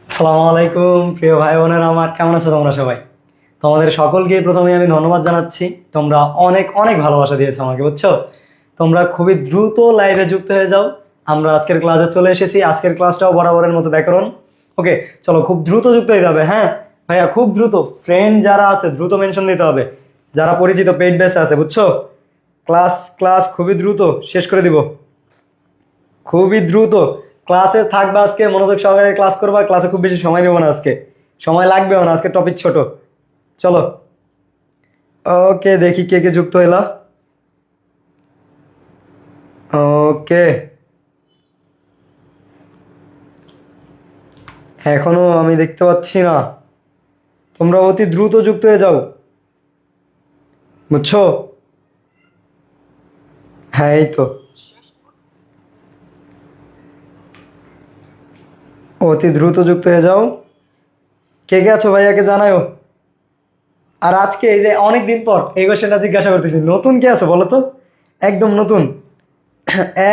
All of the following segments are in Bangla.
আসসালামু আলাইকুম প্রিয় ভাই বোনেরা আমার, কেমন আছো তোমরা সবাই? তোমাদের সকলকে প্রথমে আমি ধন্যবাদ জানাচ্ছি। তোমরা অনেক অনেক ভালোবাসা দিয়েছো আমাকে, বুঝছো? তোমরা খুবই দ্রুত লাইভে যুক্ত হয়ে যাও। আমরা আজকের ক্লাসে চলে এসেছি। আজকের ক্লাসটাও বরাবরের মতো ব্যাকরণ। ওকে, চলো খুব দ্রুত যুক্ত হয়ে যাবে। হ্যাঁ ভাইয়া, খুব দ্রুত। ফ্রেন্ড যারা আছে দ্রুত মেনশন দিতে হবে, যারা পরিচিত পেইড বেসে আছে, বুঝছো? ক্লাস ক্লাস খুবই দ্রুত শেষ করে দিব, খুবই দ্রুত। ক্লাসে থাকবা আজকে, মনোযোগ সহকারে ক্লাস করবা। ক্লাসে খুব বেশি সময় দেবো না আজকে, সময় লাগবেও না, আজকে টপিক ছোট। চলো, ওকে, দেখি কে কে যুক্ত হইলা। ওকে, এখনো আমি দেখতে পাচ্ছি না। তোমরা অতি দ্রুত যুক্ত হয়ে যাও, বুঝছো? হ্যাঁ, এই তো, অতি দ্রুত যুক্ত হয়ে যাও। কে কে আছো ভাইয়াকে জানাও। আর আজকে এই যে অনেক দিন পর এই কোশ্চেনটা জিজ্ঞাসা করতেছি, নতুন কে আছো বলো তো? একদম নতুন,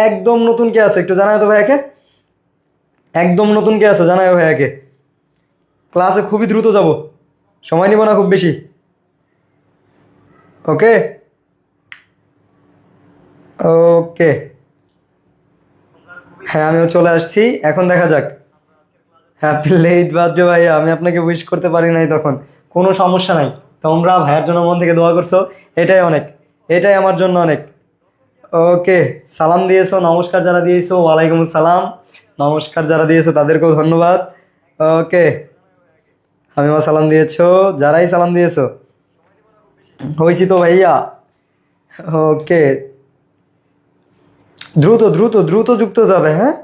একদম নতুন কে আছো একটু জানাও তো ভাইয়াকে। একদম নতুন কে আছো জানাও ভাইয়াকে। ক্লাসে খুবই দ্রুত যাব, সময় নিব না খুব বেশি। ওকে, ওকে, হ্যাঁ আমিও চলে আসছি। এখন দেখা যাক। হ্যাপি লেট বার্থডে ভাইয়া, আমি আপনাকে উইশ করতে পারি নাই তখন। কোনো সমস্যা নাই, তোমরা ভাইয়ার জন্য মন থেকে দোয়া করছো, এটাই অনেক, এটাই আমার জন্য অনেক। ওকে, সালাম দিয়েছো, নমস্কার যারা দিয়েছো ওয়ালাইকুম আসসালাম। নমস্কার যারা দিয়েছো তাদেরকেও ধন্যবাদ। ওকে, হামিমা সালাম দিয়েছো, যারাই সালাম দিয়েছো। হয়েছি তো ভাইয়া। ওকে, দ্রুত দ্রুত দ্রুত যুক্ত হতে হবে। হ্যাঁ,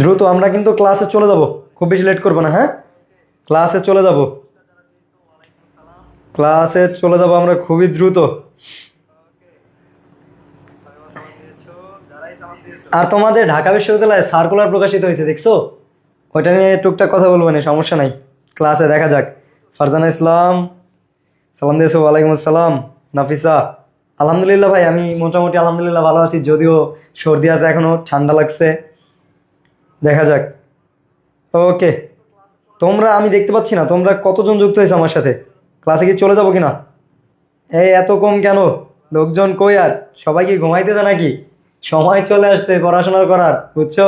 দ্রুত আমরা কিন্তু ক্লাসে চলে যাব, খুব বেশি লেট করবো না। হ্যাঁ, ক্লাসে চলে যাব, ক্লাসে চলে যাব আমরা খুবই দ্রুত। আর তোমাদের ঢাকা বিশ্ববিদ্যালয়ে সার্কুলার প্রকাশিত হয়েছে, দেখছো? ওইটা নিয়ে টুকটাক কথা বলবো না, সমস্যা নাই, ক্লাসে দেখা যাক। ফারজানা ইসলাম সালাম দিয়েছো, ওয়ালাইকুম আসসালাম। নাফিসা, আলহামদুলিল্লাহ ভাই, আমি মোটামুটি আলহামদুলিল্লাহ ভালো আছি, যদিও সর্দি আছে, এখনো ঠান্ডা লাগছে, দেখা যাক। ওকে, তোমরা, আমি দেখতে পাচ্ছি না তোমরা কতজন যুক্ত হয়েছে আমার সাথে। ক্লাসে কি চলে যাবো কিনা? এই এত কম কেন? লোকজন কই আর? সবাই কি ঘুমাইতেছে নাকি? সময় চলে আসছে পড়াশোনা করার, বুঝছো?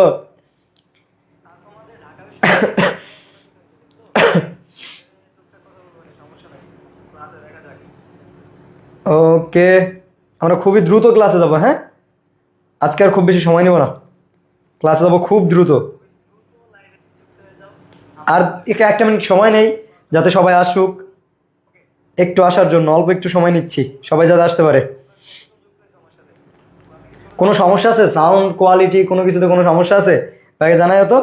ওকে, আমরা খুবই দ্রুত ক্লাসে যাব। হ্যাঁ, আজকে আর খুব বেশি সময় নেব না, ক্লাসে যাব খুব দ্রুত। আর একটা মিনিট সময় নেই, যাতে সবাই আসুক। একটু আসার জন্য অল্প একটু সময় নিচ্ছি, সবাই যাতে আসতে পারে। কোনো সমস্যা আছে? সাউন্ড কোয়ালিটি কোনো কিছুতে কোনো সমস্যা আছে? ভাইকে জানাই তো।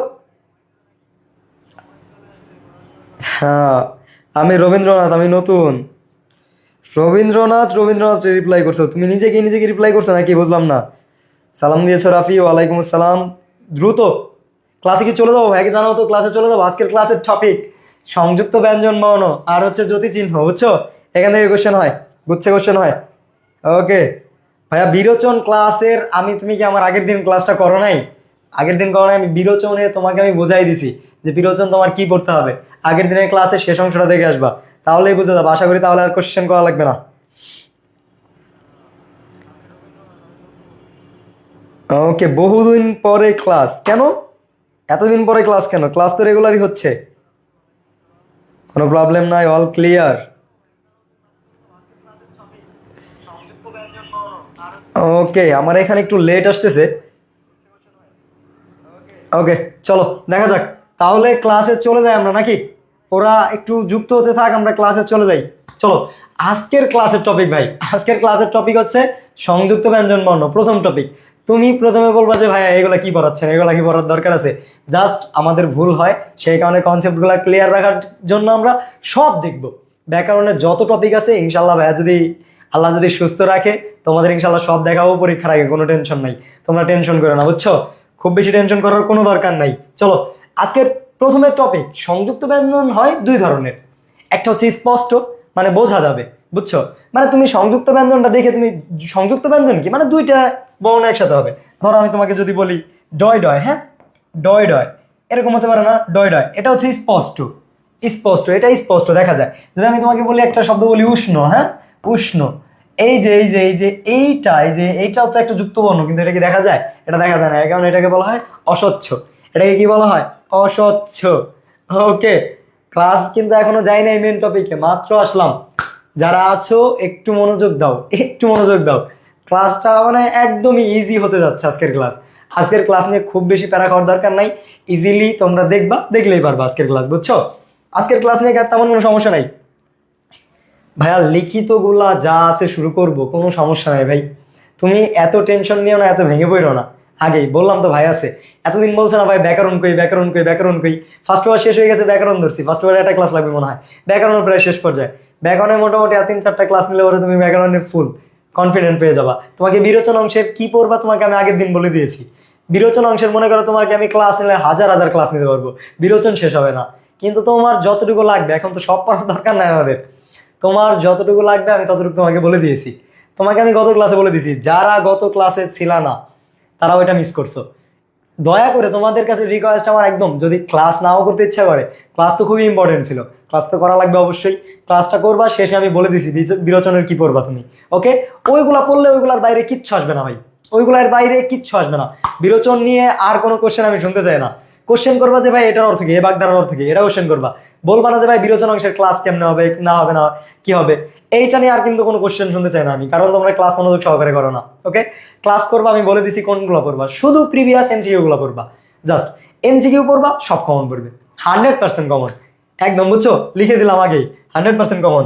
হ্যাঁ, আমি রবীন্দ্রনাথ, আমি নতুন। রবীন্দ্রনাথ রবীন্দ্রনাথ রিপ্লাই করছো তুমি? নিজেকে নিজেকে রিপ্লাই করছো নাকি, বুঝলাম না। সালাম দিয়েছো রাফি, ওয়ালাইকুম আসসালাম। দ্রুত ক্লাসে কি চলে যাবো? ভাইকে জানাও তো, ক্লাসে চলে যাবো। আজকের ক্লাসের টপিক সংযুক্ত ব্যঞ্জন বর্ণ আর হচ্ছে জ্যোতি চিহ্ন, বুঝছো? এখান থেকে কোশ্চেন হয়, গুচ্ছে কোশ্চেন হয়। ওকে ভাইয়া, বিরোচন ক্লাসের তুমি কি আমার আগের দিন ক্লাসটা করো নাই? আগের দিন করো নাই? আমি বিরোচনে তোমাকে আমি বুঝাই দিছি যে বিরোচন তোমার কি করতে হবে। আগের দিনের ক্লাসের শেষ অংশটা দেখে আসবা, তাহলেই বুঝে যাবো আশা করি, তাহলে আর কোশ্চেন করা লাগবে না। ওকে, বহুদিন পরে ক্লাস কেন? এতদিন পরে ক্লাস কেন? ক্লাস তো রেগুলারই হচ্ছে, কোনো প্রবলেম নাই, অল ক্লিয়ার। ওকে, আমার এখানে একটু লেট আসতেছে। ওকে, চলো দেখা যাক, তাহলে ক্লাসে চলে যাই আমরা নাকি? ওরা একটু যুক্ত হতে থাক, আমরা ক্লাসে চলে যাই। চলো, আজকের ক্লাসের টপিক ভাই, আজকের ক্লাসের টপিক হচ্ছে সংযুক্ত ব্যঞ্জন বর্ণ। প্রথম টপিক, তুমি প্রথমে বলবা যে ভাইয়া এগুলা কি পড়াচ্ছেন, এগুলা কি পড়ার দরকার আছে? জাস্ট আমাদের ভুল হয়, সেই কারণে কনসেপ্টগুলো ক্লিয়ার রাখার জন্য আমরা সব দেখব। ব্যাকরণের যত টপিক আছে ইনশাল্লাহ ভাইয়া যদি, আল্লাহ যদি সুস্থ রাখে, তোমাদের ইনশাল্লাহ সব দেখাবো পরীক্ষার আগে, কোনো টেনশন নাই। তোমরা টেনশন করো না, বুঝছো? খুব বেশি টেনশন করার কোনো দরকার নাই। চলো, আজকের প্রথমে টপিক, সংযুক্ত ব্যঞ্জন হয় দুই ধরনের। একটা হচ্ছে স্পষ্ট, মানে বোঝা যাবে, বুঝছো? মানে তুমি সংযুক্ত ব্যঞ্জনটা দেখে তুমি সংযুক্ত ব্যঞ্জন কি মানে দুইটা বর্ণ একসাথে হবে। ধরো আমি তোমাকে যদি বলি ডয় ডয়, হ্যাঁ ডয় ডয়, এরকম হতে পারে না? ডয় ডয় এটা হচ্ছে স্পষ্ট, স্পষ্ট, এটা স্পষ্ট দেখা যায়। যদি আমি তোমাকে বলি একটা শব্দ বলি উষ্ণ, হ্যাঁ উষ্ণ, এইটাও তো একটা যুক্ত বর্ণ, কিন্তু এটা কি দেখা যায়? এটা দেখা যায় না, এর কারণে এটাকে বলা হয় অস্বচ্ছ। এটাকে কি বলা হয়? অস্বচ্ছ। ওকে, ক্লাস কিন্তু এখনো যাই নাই মেন টপিকে, মাত্র আসলাম। যারা আছো একটু মনোযোগ দাও, একটু মনোযোগ দাও। ক্লাসটা মানে একদমই ইজি হতে যাচ্ছে আজকের ক্লাস। আজকের ক্লাস নিয়ে খুব বেশি প্যারা খাওয়ার দরকার নাই, ইজিলি তোমরা দেখবা, দেখলেই পারবা আজকের ক্লাস, বুঝছো? আজকের ক্লাস নিয়ে তেমন কোনো সমস্যা নাই ভাইয়া। লিখিত গুলা যা আছে শুরু করব, কোনো সমস্যা নাই ভাই। তুমি এত টেনশন নিও না, এত ভেঙে পড়ো না। আগেই বললাম তো ভাই আছে, এতদিন বলছে না ভাই ব্যাকরণ কই ব্যাকরণ কই ব্যাকরণ কই। ফার্স্ট ওয়ার শেষ হয়ে গেছে, ব্যাকরণ ধরছি। ফার্স্ট ওয়ারে একটা ক্লাস লাগবে মনে হয়, ব্যাকরণের প্রায় শেষ পর্যায়ে। ব্যাকরণে মোটামুটি আর 3-4টা ক্লাস নিলে পরে তুমি ব্যাকরণের ফুল কনফিডেন্ট পেয়ে যাবা। তোমাকে বিরোচন অংশের কি পড়বা তোমাকে আমি আগের দিন বলে দিয়েছি। বিরোচন অংশের মনে করো তোমাকে আমি ক্লাস নিলে হাজার হাজার ক্লাস নিতে পারবো, বিরোচন শেষ হবে না। কিন্তু তোমার যতটুকু লাগবে, এখন তো সব পড়ার দরকার নাই আমাদের, তোমার যতটুকু লাগবে আমি ততটুকু তোমাকে বলে দিয়েছি। তোমাকে আমি গত ক্লাসে বলে দিয়েছি, যারা গত ক্লাসে ছিল না তারা ওইটা মিস করছো। দয়া করে তোমাদের কাছে রিকোয়েস্ট আমার একদম, যদি ক্লাস নাও করতে ইচ্ছা করে, ক্লাস তো খুবই ইম্পর্টেন্ট ছিল, ক্লাস তো করা লাগবে অবশ্যই। ক্লাসটা করবা, শেষে আমি বলে দিছি বিরোচনের কি পড়বা তুমি। ওকে, ওইগুলা পড়লে ওইগুলার বাইরে কিচ্ছু আসবে না ভাই, ওইগুলার বাইরে কিচ্ছু আসবে না। বিরোচন নিয়ে আর কোনো কোশ্চেন আমি শুনতে চাই না। কোশ্চেন করবা যে ভাই এটার অর্থ কি, এ বাগদারার অর্থ কি, এটা কোশ্চেন করবা। বলবা না যে ভাই বিরোচন অংশের ক্লাস কেমনে হবে না হবে না কি হবে, এইটা নিয়ে আর কিন্তু কোনো কোশ্চেন শুনতে চাই না আমি, কারণ তোমরা ক্লাস মনোযোগ সহকারে করো না। ওকে, ক্লাস করবা, আমি বলে দিছি কোনগুলো পড়বা, শুধু প্রিভিয়াস এমসিকিউ গুলো পড়বা। জাস্ট এমসিকিউ পড়বা, সব কমন পড়বে, 100% কমন একদম, বুঝছো? লিখে দিলাম আগেই, 100% কমন।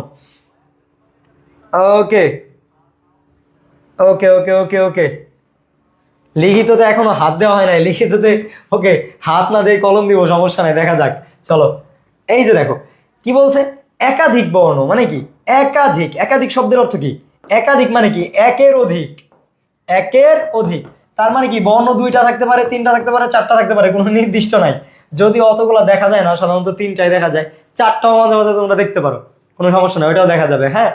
ওকে ওকে ওকে ওকে ওকে, লিখিততে এখনো হাত দেওয়া হয় নাই, লিখিততে ওকে হাত না দিয়ে কলম দিব, সমস্যা নাই, দেখা যাক। চলো, এই যে দেখো কি বলছে, একাধিক বর্ণ মানে কি? একাধিক, একাধিক শব্দের অর্থ কি? একাধিক মানে কি? একের অধিক, একের অধিক। তার মানে কি বর্ণ দুইটা থাকতে পারে, তিনটা থাকতে পারে, চারটা থাকতে পারে, কোনো নির্দিষ্ট নাই। যদি অতগুলো দেখা যায় না, সাধারণত তিনটাই দেখা যায়, চারটাও মাঝে মাঝে তোমরা দেখতে পারো, কোনো সমস্যা নাই, ওইটাও দেখা যাবে। হ্যাঁ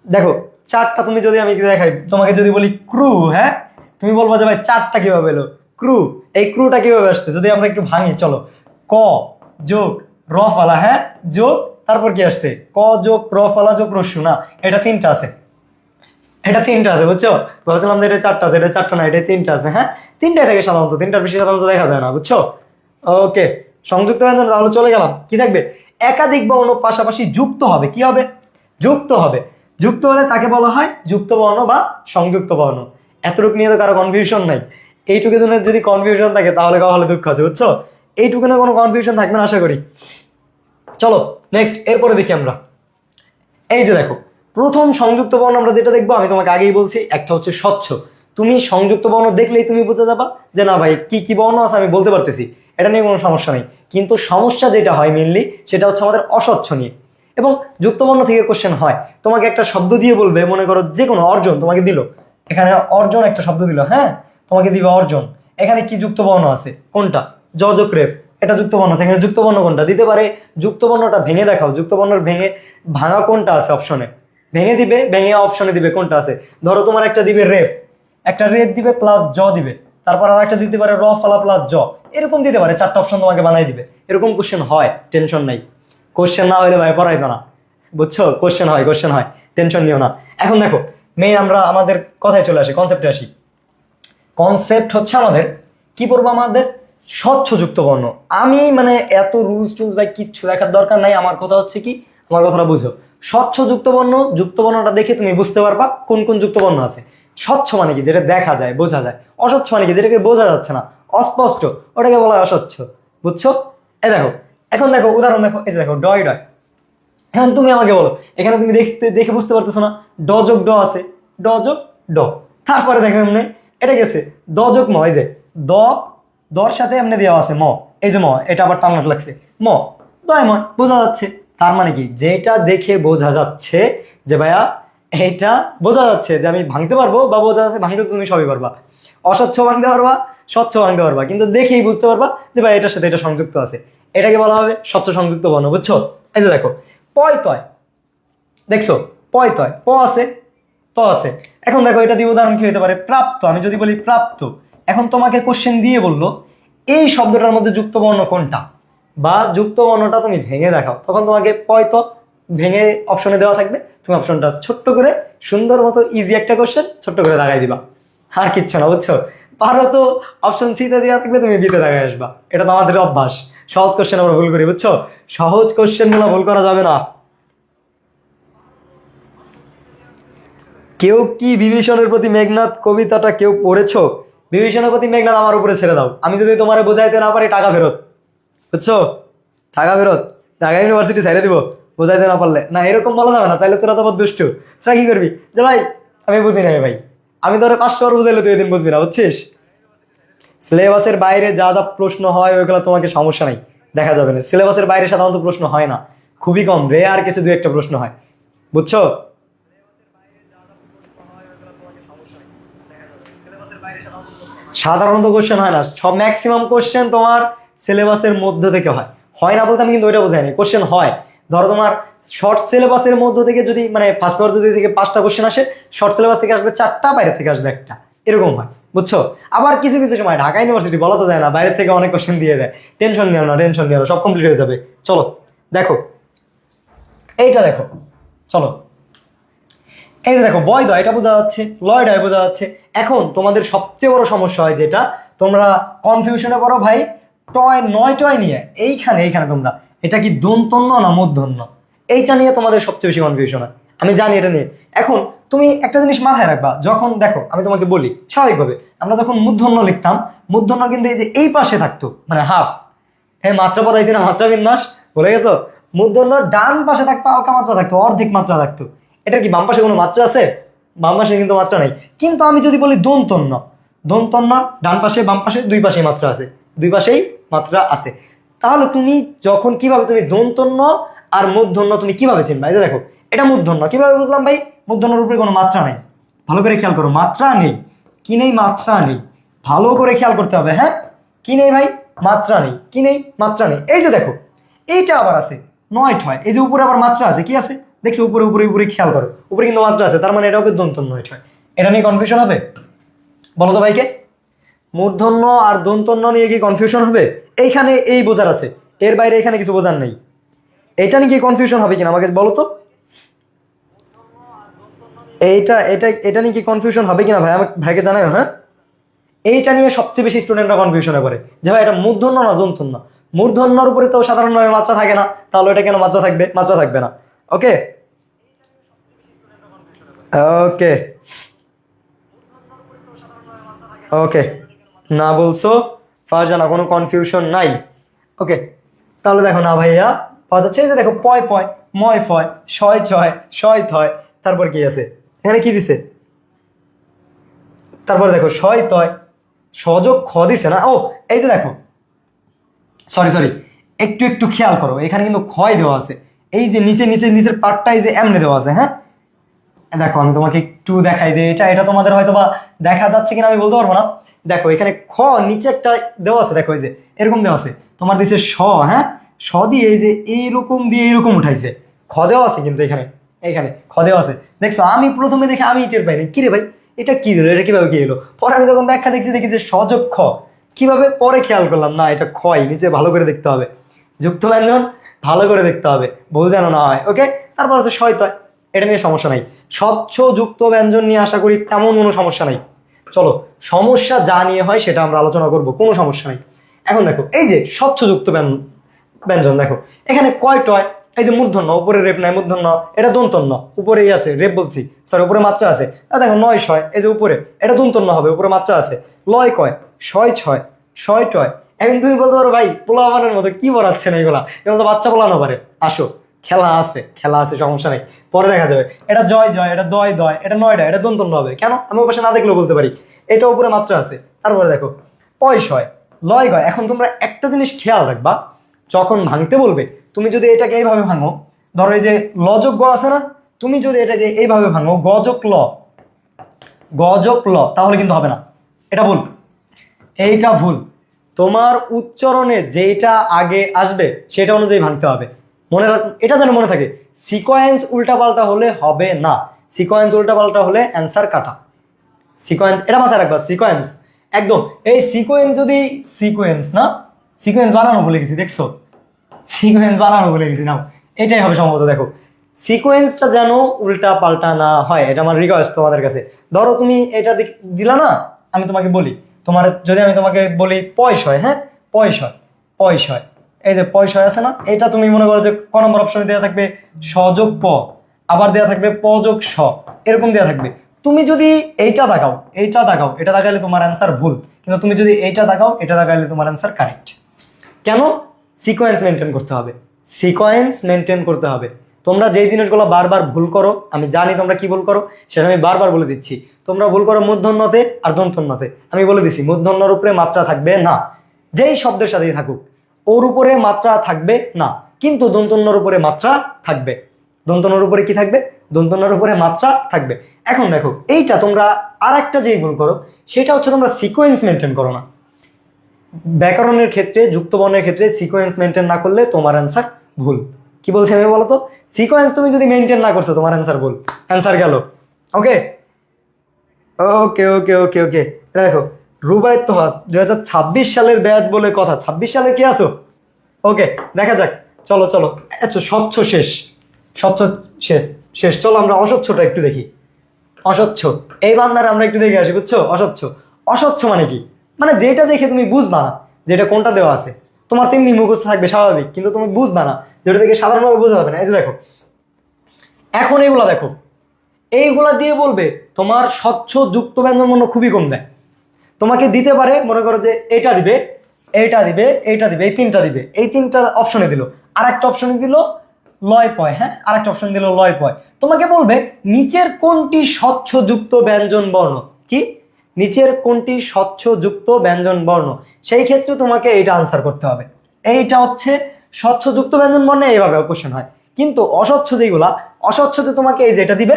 দেখো, চারটা তুমি যদি আমি দেখাই তোমাকে, যদি বলি ক্রু, হ্যাঁ তুমি বলবো যে ভাই চারটা কিভাবে এলো ক্রু, এই ক্রুটা কিভাবে আসছে? যদি আমরা একটু ভাঙি, চলো, ক যোগ র ফালা, হ্যাঁ যোগ, তারপর কি আসছে? ক যোগ র ফালা যোগ রস্যু, না এটা তিনটা আছে, এটা তিনটা আছে, বুঝছো? বলছিলাম যে এটা চারটা আছে, এটা চারটা না, এটা তিনটা আছে। হ্যাঁ তিনটাই থাকে সাধারণত, তিনটার বেশি সাধারণত দেখা যায় না, বুঝছো? ওকে, সংযুক্ত ব্যঞ্জন তাহলে চলে গেলাম। কি থাকবে? একাধিক বর্ণ পাশাপাশি যুক্ত হবে, কি হবে? যুক্ত হবে। যুক্ত হলে তাকে বলা হয় যুক্ত বর্ণ বা সংযুক্ত বর্ণ। এতটুকু নিয়ে তো কারো কনফিউশন নাই। এইটুকু জনের যদি কনফিউশন থাকে তাহলে তাহলে দুঃখ আছে, বুঝছো? এইটুকু না কোনো কনফিউশন থাকবে না আশা করি। চলো নেক্সট, এরপরে দেখি আমরা। এই যে দেখো, প্রথম সংযুক্ত বর্ণ আমরা যেটা দেখবো, আমি তোমাকে আগেই বলছি, একটা হচ্ছে স্বচ্ছ। তুমি সংযুক্ত বর্ণ দেখলেই তুমি বুঝে যাবা যে না ভাই কি কি বর্ণ আছে আমি বলতে পারতেছি, এটা নিয়ে কোনো সমস্যা নেই। কিন্তু সমস্যা যেটা হয় মেনলি, সেটা হচ্ছে আমাদের অস্বচ্ছ নিয়ে। এবং যুক্তবর্ণ থেকে কোশ্চেন হয়, তোমাকে একটা শব্দ দিয়ে বলবে, মনে করো যে কোনো অর্জন তোমাকে দিল, এখানে অর্জন একটা শব্দ দিল, হ্যাঁ তোমাকে দিবে অর্জন, এখানে কি যুক্তবর্ণ আছে কোনটা? জ যোগ রেফ, এটা যুক্তবর্ণ আছে, এখানে যুক্তবর্ণ কোনটা দিতে পারে? যুক্তবর্ণটা ভেঙে দেখাও, যুক্তবর্ণের ভেঙে ভাঙা কোনটা আছে অপশনে, ভেঙে দিবে, ভেঙে অপশনে দিবে কোনটা আছে। ধরো তোমার একটা দিবে রেফ, একটা রেফ দিবে প্লাস জ দিবে, তারপর আর একটা দিতে পারে র ফালা প্লাস জ, এরকম দিতে পারে, চারটা অপশন তোমাকে বানাই দিবে। এরকম কোশ্চেন হয়, টেনশন নাই। কোশ্চেন না হলে ভাই পড়াইতো না, বুঝছো? কোশ্চেন হয়, কোশ্চেন হয়, টেনশন নিও না। এখন দেখো মেইন আমরা আমাদের কথায় চলে আসি, কনসেপ্টে আসি। কনসেপ্ট হচ্ছে আমাদের কি পড়বো? আমাদের স্বচ্ছ যুক্ত বর্ণ। আমি মানে এত রুলস টুলস ভাই কিচ্ছু দেখার দরকার নাই, আমার কথা হচ্ছে কি, আমার কথাটা বুঝো। স্বচ্ছ যুক্ত বর্ণ, যুক্ত বর্ণটা দেখে তুমি বুঝতে পারবা কোন কোন যুক্ত বর্ণ আছে। স্বচ্ছ মানে কি? যেটা দেখা যায়, বোঝা যায়। অস্বচ্ছ মানে কি? যেটাকে বোঝা যাচ্ছে না, অস্পষ্ট, ওটাকে বলা হয় অস্বচ্ছ, বুঝছো? এই দেখো, এখন দেখো উদাহরণ দেখো, এই যে দেখো ডয় ডয়। এখন তুমি আমাকে বলো, এখানে তুমি দেখতে দেখে বুঝতে পারতেছো না, ড যোগ ড আছে, ড যোগ ড, তারপরে দেখো এমনি এটা গেছে দ যোগ ম, এই যে দ, দর সাথে এমনি দেওয়া আছে ম, এই যে ম, এটা আবার টানাট লাগছে ম, দয় ম, বোঝা যাচ্ছে। তার মানে কি? যেটা দেখে বোঝা যাচ্ছে যে ভাইয়া এটা বোঝা যাচ্ছে যে আমি ভাঙতে পারবো, বা বোঝা যাচ্ছে ভাঙতে তুমি সবই পারবা, অস্বচ্ছ ভাঙতে পারবা, স্বচ্ছ ভাঙতে পারবা, কিন্তু দেখেই বুঝতে পারবা যে ভাই এটার সাথে এটা সংযুক্ত আছে, এটাকে বলা হবে স্বচ্ছ সংযুক্ত বর্ণ, বুঝছো? এই যে দেখো পয় তয়, দেখছো পয় তয় প আছে ত আছে। এখন দেখো এটা দিয়ে উদাহরণ কি হতে পারে, প্রাপ্ত। আমি যদি বলি প্রাপ্ত, এখন তোমাকে কোশ্চেন দিয়ে বললো এই শব্দটার মধ্যে যুক্ত বর্ণ কোনটা, বা যুক্ত বর্ণটা তুমি ভেঙে দেখাও, তখন তোমাকে পয় ত ভেঙে অপশনে দেওয়া থাকবে, তুমি অপশনটা ছোট্ট করে সুন্দর মতো ইজি একটা কোশ্চেন ছোট্ট করে দাগাই দিবা, আর কিচ্ছু না, বুঝছো? পারো তো অপশন সিতে দেওয়া থাকবে, তুমি বিতে দাগাই আসবা। এটা তো আমাদের অভ্যাস, সহজ কোশ্চেন আমরা ভুল করি, বুঝছো? সহজ কোশ্চেন গুলো ভুল করা যাবে না। কেউ কি বিভীষণের প্রতি মেঘনাদ কবিতাটা কেউ পড়েছো? বিভীষণের প্রতি মেঘনাদ আমার উপরে ছেড়ে দাও, আমি যদি তোমারে বোঝাইতে না পারি টাকা ফেরত, বুঝছো? টাকা ফেরত, ঢাকা ইউনিভার্সিটি ছেড়ে দিব বোঝাইতে না পারলে। না, এরকম বলা যাবে না, তাহলে তোরা তো দুষ্টু। তোরা কি করবি যে ভাই আমি বুঝি নাই ভাই, আমি তোরা 500 বার বুঝাইলে তুই এদিন বুঝবি না, বুঝছিস? সিলেবাসের বাইরে যা যা প্রশ্ন হয় ওইগুলো তোমাকে সমস্যা নাই, দেখা যাবে না। সিলেবাসের বাইরে সাধারণত প্রশ্ন হয় না, খুবই কম, রেয়ার কিছু দু একটা প্রশ্ন হয়, বুঝছো? সাধারণত কোশ্চেন হয় না, সব ম্যাক্সিমাম কোশ্চেন তোমার সিলেবাসের মধ্য থেকে হয়। হয় না বলতে আমি কিন্তু ওইটা বোঝাইনি, কোশ্চেন হয়। ধরো তোমার শর্ট সিলেবাসের মধ্য থেকে যদি মানে ফার্স্ট পেপার যদি থেকে 5টা কোশ্চেন আসে, শর্ট সিলেবাস থেকে আসবে 4টা, বাইরে থেকে আসবে একটা, এরকম হয়, বুঝছো? আবার কিছু কিছু সময় ঢাকা ইউনিভার্সিটি বলা তো যায় না, বাইরে থেকে অনেক কোশ্চেন দিয়ে দেয়। টেনশন নিও না, টেনশন নিও না, সব কমপ্লিট হয়ে যাবে। চলো দেখো এইটা দেখো, চলো এই যে দেখো বয় দয় এটা বোঝা যাচ্ছে, লয় ডয় বোঝা যাচ্ছে। এখন তোমাদের সবচেয়ে বড় সমস্যা হয় যেটা, তোমরা কনফিউশনে পড়ো ভাই টয় নয় টয় নিয়ে। এইখানে এইখানে তোমরা এটা কি দন্তন্য না মূর্ধন্য, এইটা নিয়ে তোমাদের সবচেয়ে বেশি কনফিউশন হয়, আমি জানি এটা নিয়ে। এখন তুমি একটা জিনিস মাথায় রাখবা, যখন দেখো আমি তোমাকে বলি স্বাভাবিকভাবে আমরা যখন মূর্ধন্য লিখতাম, মূর্ধন্য কিন্তু এই যে এই পাশে থাকতো, মানে হাফ। হ্যাঁ, মাত্রা পড়াইছি না, মাত্রা বিন্যাস ভুলে গেছো? মূর্ধন্য ডান পাশে থাকতো, হালকা মাত্রা থাকতো, অর্ধেক মাত্রা থাকতো। এটা কি বাম পাশে কোনো মাত্রা আছে? বাম পাশে কিন্তু মাত্রা নাই। কিন্তু আমি যদি বলি দন্তন্য, দন্তন্য ডান পাশে বাম পাশে দুই পাশেই মাত্রা আছে, দুই পাশেই মাত্রা আছে। তাহলে তুমি যখন কিভাবে তুমি দন্তন্য আর মূর্ধন্য তুমি কিভাবে চিনবা? এই যে দেখো এটা মূর্ধন্য, কিভাবে বুঝলাম ভাই? মূর্ধন্যর উপরে কোনো মাত্রা নাই, ভালো করে খেয়াল করো, মাত্রা নেই। কি নেই? মাত্রা নেই, ভালো করে খেয়াল করতে হবে। হ্যাঁ, কি নেই ভাই? মাত্রা নেই। কি নেই? মাত্রা নেই। এই যে দেখো এইটা আবার আছে নয় ছয়, এই যে উপরে আবার মাত্রা আছে, কি আছে দেখছো? উপরে উপরে উপরে খেয়াল করো, উপরে কিন্তু মাত্রা আছে, তার মানে এটা হবে দন্তন্য নয় ছয়। এটা নিয়ে কনফিউশন হবে? বলো তো ভাইকে। মূর্ধন্য আর দন্তন্য নিয়ে কি কনফিউশন হবে? এইখানে এই বোঝার আছে, এর বাইরে এখানে কিছু বোঝার নেই। এটা নিয়ে কি কনফিউশন হবে কিনা আমাকে বলো তো। এইটা এটা এটা নিয়ে কি কনফিউশন হবে কিনা ভাই, আমাকে ভাইকে জানাও। হ্যাঁ, এইটা নিয়ে সবচেয়ে বেশি স্টুডেন্টরা কনফিউশনে পড়ে যে ভাই এটা মূর্ধন্য না দন্তন্য। মূর্ধন্যর উপরে তো সাধারণভাবে মাত্রা থাকে না, তাহলে এটা কেন মাত্রা থাকবে? মাত্রা থাকবে না। ওকে ওকে ওকে, না বলছো ফারজানা, কোনো কনফিউশন নাই। ওকে, তাহলে দেখো না ভাইয়া পাওয়া যাচ্ছে, এই যে দেখো পয় পয়, ময় ফয়, শয় ছয়, শয় থয়, তারপর কি আছে এখানে কি দিছে? তারপর দেখো শয় তয়, সযোগ খ দিছে না। ও এই যে দেখো, সরি সরি, একটু একটু খেয়াল করো, এখানে কিন্তু ক্ষয় দেওয়া আছে, এই যে নিচে নিচে নিচের পার্টটা এই যে এমনে দেওয়া আছে। হ্যাঁ, দেখো আমি তোমাকে একটু দেখাই দিই, এটা এটা তোমাদের হয়তো বা দেখা যাচ্ছে কিনা আমি বলতে পারবো না। দেখো এখানে খ নিচে একটা দেওয়া আছে, দেখো এই যে এরকম দেওয়া আছে, তোমার দিছে স। হ্যাঁ, স দিয়ে এই যে এইরকম দিয়ে এইরকম উঠাইছে, খ দেওয়া আছে কিন্তু এখানে, এইখানে খ দেওয়া আছে। দেখছো আমি প্রথমে দেখে আমি টের পাইনি, কিরে ভাই এটা কি দিল, এটা কিভাবে কি এলো? পরে আমি যখন ব্যাখ্যা দেখছি দেখি যে সযোগ খ, কিভাবে পরে খেয়াল করলাম না এটা ক্ষয়, নিচে ভালো করে দেখতে হবে, যুক্ত ব্যঞ্জন ভালো করে দেখতে হবে, ভুল যেন না হয়। ওকে, তারপর হচ্ছে শয়তয়, এটা নিয়ে সমস্যা নাই। স্বচ্ছ যুক্ত ব্যঞ্জন নিয়ে আশা করি তেমন কোনো সমস্যা নাই। চলো সমস্যা যা নিয়ে হয় সেটা আমরা আলোচনা করব, কোনো সমস্যা নাই। এখন দেখো এই যে স্বচ্ছ যুক্ত ব্যঞ্জন, দেখো এখানে কয় টয়, এই যে মূর্ধন্য, উপরে রেপ নাই, মূর্ধন্য এটা দন্তন্য, উপরেই আছে রেপ বলছি, সরি উপরে মাত্রা আছে। দেখো নয় ছয়, এই যে উপরে এটা দন্তন্য হবে, উপরে মাত্রা আছে। লয় কয়, ছয় ছয়, ছয় টয়। এখন তুমি বলতে পারো ভাই পোলাপানের মতো কি পড়াচ্ছেন এগুলা, এগুলো তো বাচ্চা পোলানো পারে। আসো, খেলা আছে, খেলা আছে, সমস্যা নেই, পরে দেখা যাবে। এটা জয় জয়, এটা দয় দয়, এটা নয়টা, এটা দন্তন্য হবে কেন? আমি পাশে না দেখলেও বলতে পারি, এটা উপরে মাত্রা আছে। তারপরে দেখো পয় ছয়, লয় গয়। এখন তোমরা একটা জিনিস খেয়াল রাখবা, যখন ভাঙতে বলবে তুমি যদি এটাকে এইভাবে ভাঙো, ধরো এই যে লযোগ গ আছে না, তুমি যদি এটাকে এইভাবে ভাঙো গযোগ ল, গযোগ ল, তাহলে কিন্তু হবে না, এটা ভুল, এইটা ভুল। তোমার উচ্চারণে যেটা আগে আসবে সেটা অনুযায়ী ভাঙতে হবে। এটা যেন মনে থাকে, সিকোয়েন্স উল্টাপাল্টা হলে হবে না, সিকোয়েন্স উল্টাপাল্টা হলে অ্যান্সার কাটা। সিকোয়েন্স এটা মাথায় রাখবা, সিকোয়েন্স একদম। এই সিকোয়েন্স যদি সিকোয়েন্স না, সিকোয়েন্স বানানো ভুলে গেছি, দেখছো সিকোয়েন্স বানানো ভুলে গেছি, নাও এটাই হবে সম্ভবত। দেখো সিকোয়েন্সটা যেন উল্টা পাল্টা না হয়, এটা আমার রিকোয়েস্ট তোমাদের কাছে। ধরো তুমি এটা দিলা না, আমি তোমাকে বলি, যদি আমি তোমাকে বলি পয়সা, হ্যাঁ পয়সা, পয়সা, এই যে পয়সা আছে না, এটা তুমি মনে করো যে ক নম্বর অপশনে দেওয়া থাকবে সযোগ প, আবার দেওয়া থাকবে প যোগ স, এরকম দেওয়া থাকবে। তুমি যদি এইটা দেখাও, এইটা দেখাও, এটা দেখালে তোমার অ্যান্সার ভুল, কিন্তু তুমি যদি এইটা দেখাও, এটা দেখালে তোমার অ্যান্সার কারেক্ট। কেন? সিকোয়েন্স মেনটেন করতে হবে, সিকোয়েন্স মেনটেন করতে হবে। তোমরা যেই জিনিসগুলো বারবার ভুল করো, আমি জানি তোমরা কি ভুল করো, সেটা আমি বারবার বলে দিচ্ছি। তোমরা ভুল করো মূর্ধন্যতে আর দন্তন্যতে। আমি বলে দিচ্ছি মূর্ধন্যর উপরে মাত্রা থাকবে না, যেই শব্দের সাথেই থাকুক ওর উপরে মাত্রা থাকবে না, কিন্তু দন্তন্যর উপরে মাত্রা থাকবে। দন্তন্যর উপরে কি থাকবে? দন্তন্যর উপরে মাত্রা থাকবে। এখন দেখো এইটা তোমরা আর একটা যেই ভুল করো, সেটা হচ্ছে তোমরা সিকোয়েন্স মেনটেন করো না। ব্যাকরণের ক্ষেত্রে, যুক্ত বর্ণের ক্ষেত্রে সিকোয়েন্স মেনটেন না করলে তোমার অ্যান্সার ভুল। কি বলছি আমি বলো তো? সিকোয়েন্স তুমি যদি মেনটেন না করছো, তোমার অ্যান্সার ভুল, অ্যান্সার গেল। ওকে ওকে ওকে ওকে ওকে দেখো রুবায়ত তোহাত 2026 সালের ব্যাচ বলে কথা, 26 সালের কি আছো? ওকে দেখা যাক, চলো চলো। আচ্ছা স্বচ্ছ শেষ, স্বচ্ছ শেষ শেষ, চলো আমরা অস্বচ্ছটা একটু দেখি। অস্বচ্ছ, এই বান্দার আমরা একটু দেখে আসি, বুঝছো? অস্বচ্ছ, অস্বচ্ছ মানে কি? মানে যেটা দেখে তুমি বুঝবা না যেটা কোনটা দেওয়া আছে, তোমার তেমনি মুখস্থ থাকবে স্বাভাবিক, কিন্তু তুমি বুঝবা না, যেটা দেখে সাধারণভাবে বোঝা যাবে না। এই যে দেখো, এখন এইগুলা দেখো, এইগুলা দিয়ে বলবে তোমার স্বচ্ছ যুক্ত ব্যঞ্জন বর্ণ খুবই কম দেয়। তোমাকে দিতে পারে, মনে করো যে এটা দিবে, এইটা দিবে, এইটা দিবে, এই তিনটা দিবে, এই তিনটা অপশনে দিল, আর একটা অপশনে দিল লয় পয়, হ্যাঁ আর একটা অপশন দিল লয় পয়। তোমাকে বলবে নিচের কোনটি স্বচ্ছ যুক্ত ব্যঞ্জন বর্ণ, কি নিচের কোনটি স্বচ্ছ যুক্ত ব্যঞ্জন বর্ণ, সেই ক্ষেত্রে তোমাকে এইটা আনসার করতে হবে। এইটা হচ্ছে স্বচ্ছ যুক্ত ব্যঞ্জন বর্ণে এইভাবে কোশ্চেন হয়। কিন্তু অস্বচ্ছ যেগুলা, অস্বচ্ছতে তোমাকে এই যে এটা দিবে,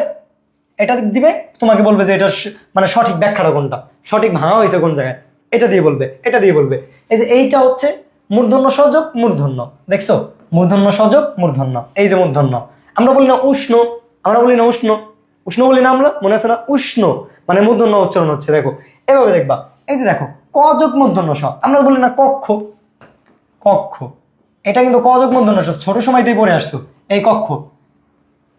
এটা দিবে, তোমাকে বলবে যে এটা মানে সঠিক ব্যাখ্যাটা কোনটা, সঠিক ভাঙা হয়েছে কোন জায়গায়, এটা দিয়ে বলবে, এটা দিয়ে বলবে। এই যে এইটা হচ্ছে মূর্ধন্য সহযোগ মূর্ধন্য, দেখছো মূর্ধন্য সহযোগ মূর্ধন্য, এই যে মূর্ধন্য। আমরা বলি না উষ্ণ, আমরা বলি না উষ্ণ, উষ্ণ বলি না আমরা, মনে আছে না? উষ্ণ মানে মূর্ধন্য উচ্চারণ হচ্ছে, দেখো এভাবে দেখবা। এই যে দেখো ক যোগ মূর্ধন্য স, আমরা বলি না কক্ষ, কক্ষ, এটা কিন্তু ক যোগ মূর্ধন্য স, ছোট সময়তেই পড়ে আসছো এই কক্ষ।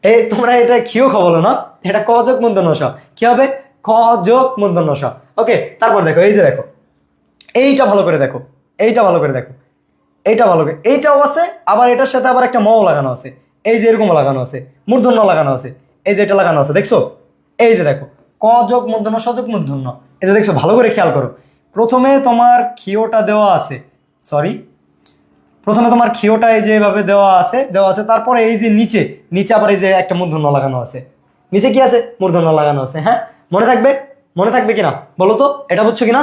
এই তোমরা এটা কিও খ বলো না, এটা ক যোগ মূর্ধন্য স, কি হবে? ক যোগ মূর্ধন্য স। ওকে, তারপর দেখো এই যে দেখো, এইটা ভালো করে দেখো, এইটা ভালো করে দেখো, এইটা ভালো করে, এইটাও আছে, আবার এটার সাথে আবার একটা ম লাগানো আছে, এই যে এরকম লাগানো আছে, মূর্ধন্য লাগানো আছে, এই যে এটা লাগানো আছে, দেখছো? এই যে দেখো ক যোগ মূর্ধন্য স যোগ মূর্ধন্য, এই যে দেখছো, ভালো করে খেয়াল করো। প্রথমে তোমার ক্ষীয়টা দেওয়া আছে, সরি, প্রথমে তোমার ক্ষীয়টা এই যে এভাবে দেওয়া আছে, দেওয়া আছে, তারপরে এই যে নিচে, নিচে আবার এই যে একটা মূর্ধন্য লাগানো আছে, নিচে কি আছে? মূর্ধন্য লাগানো আছে। হ্যাঁ মনে থাকবে, মনে থাকবে কিনা বলো তো, এটা বুঝছো কিনা?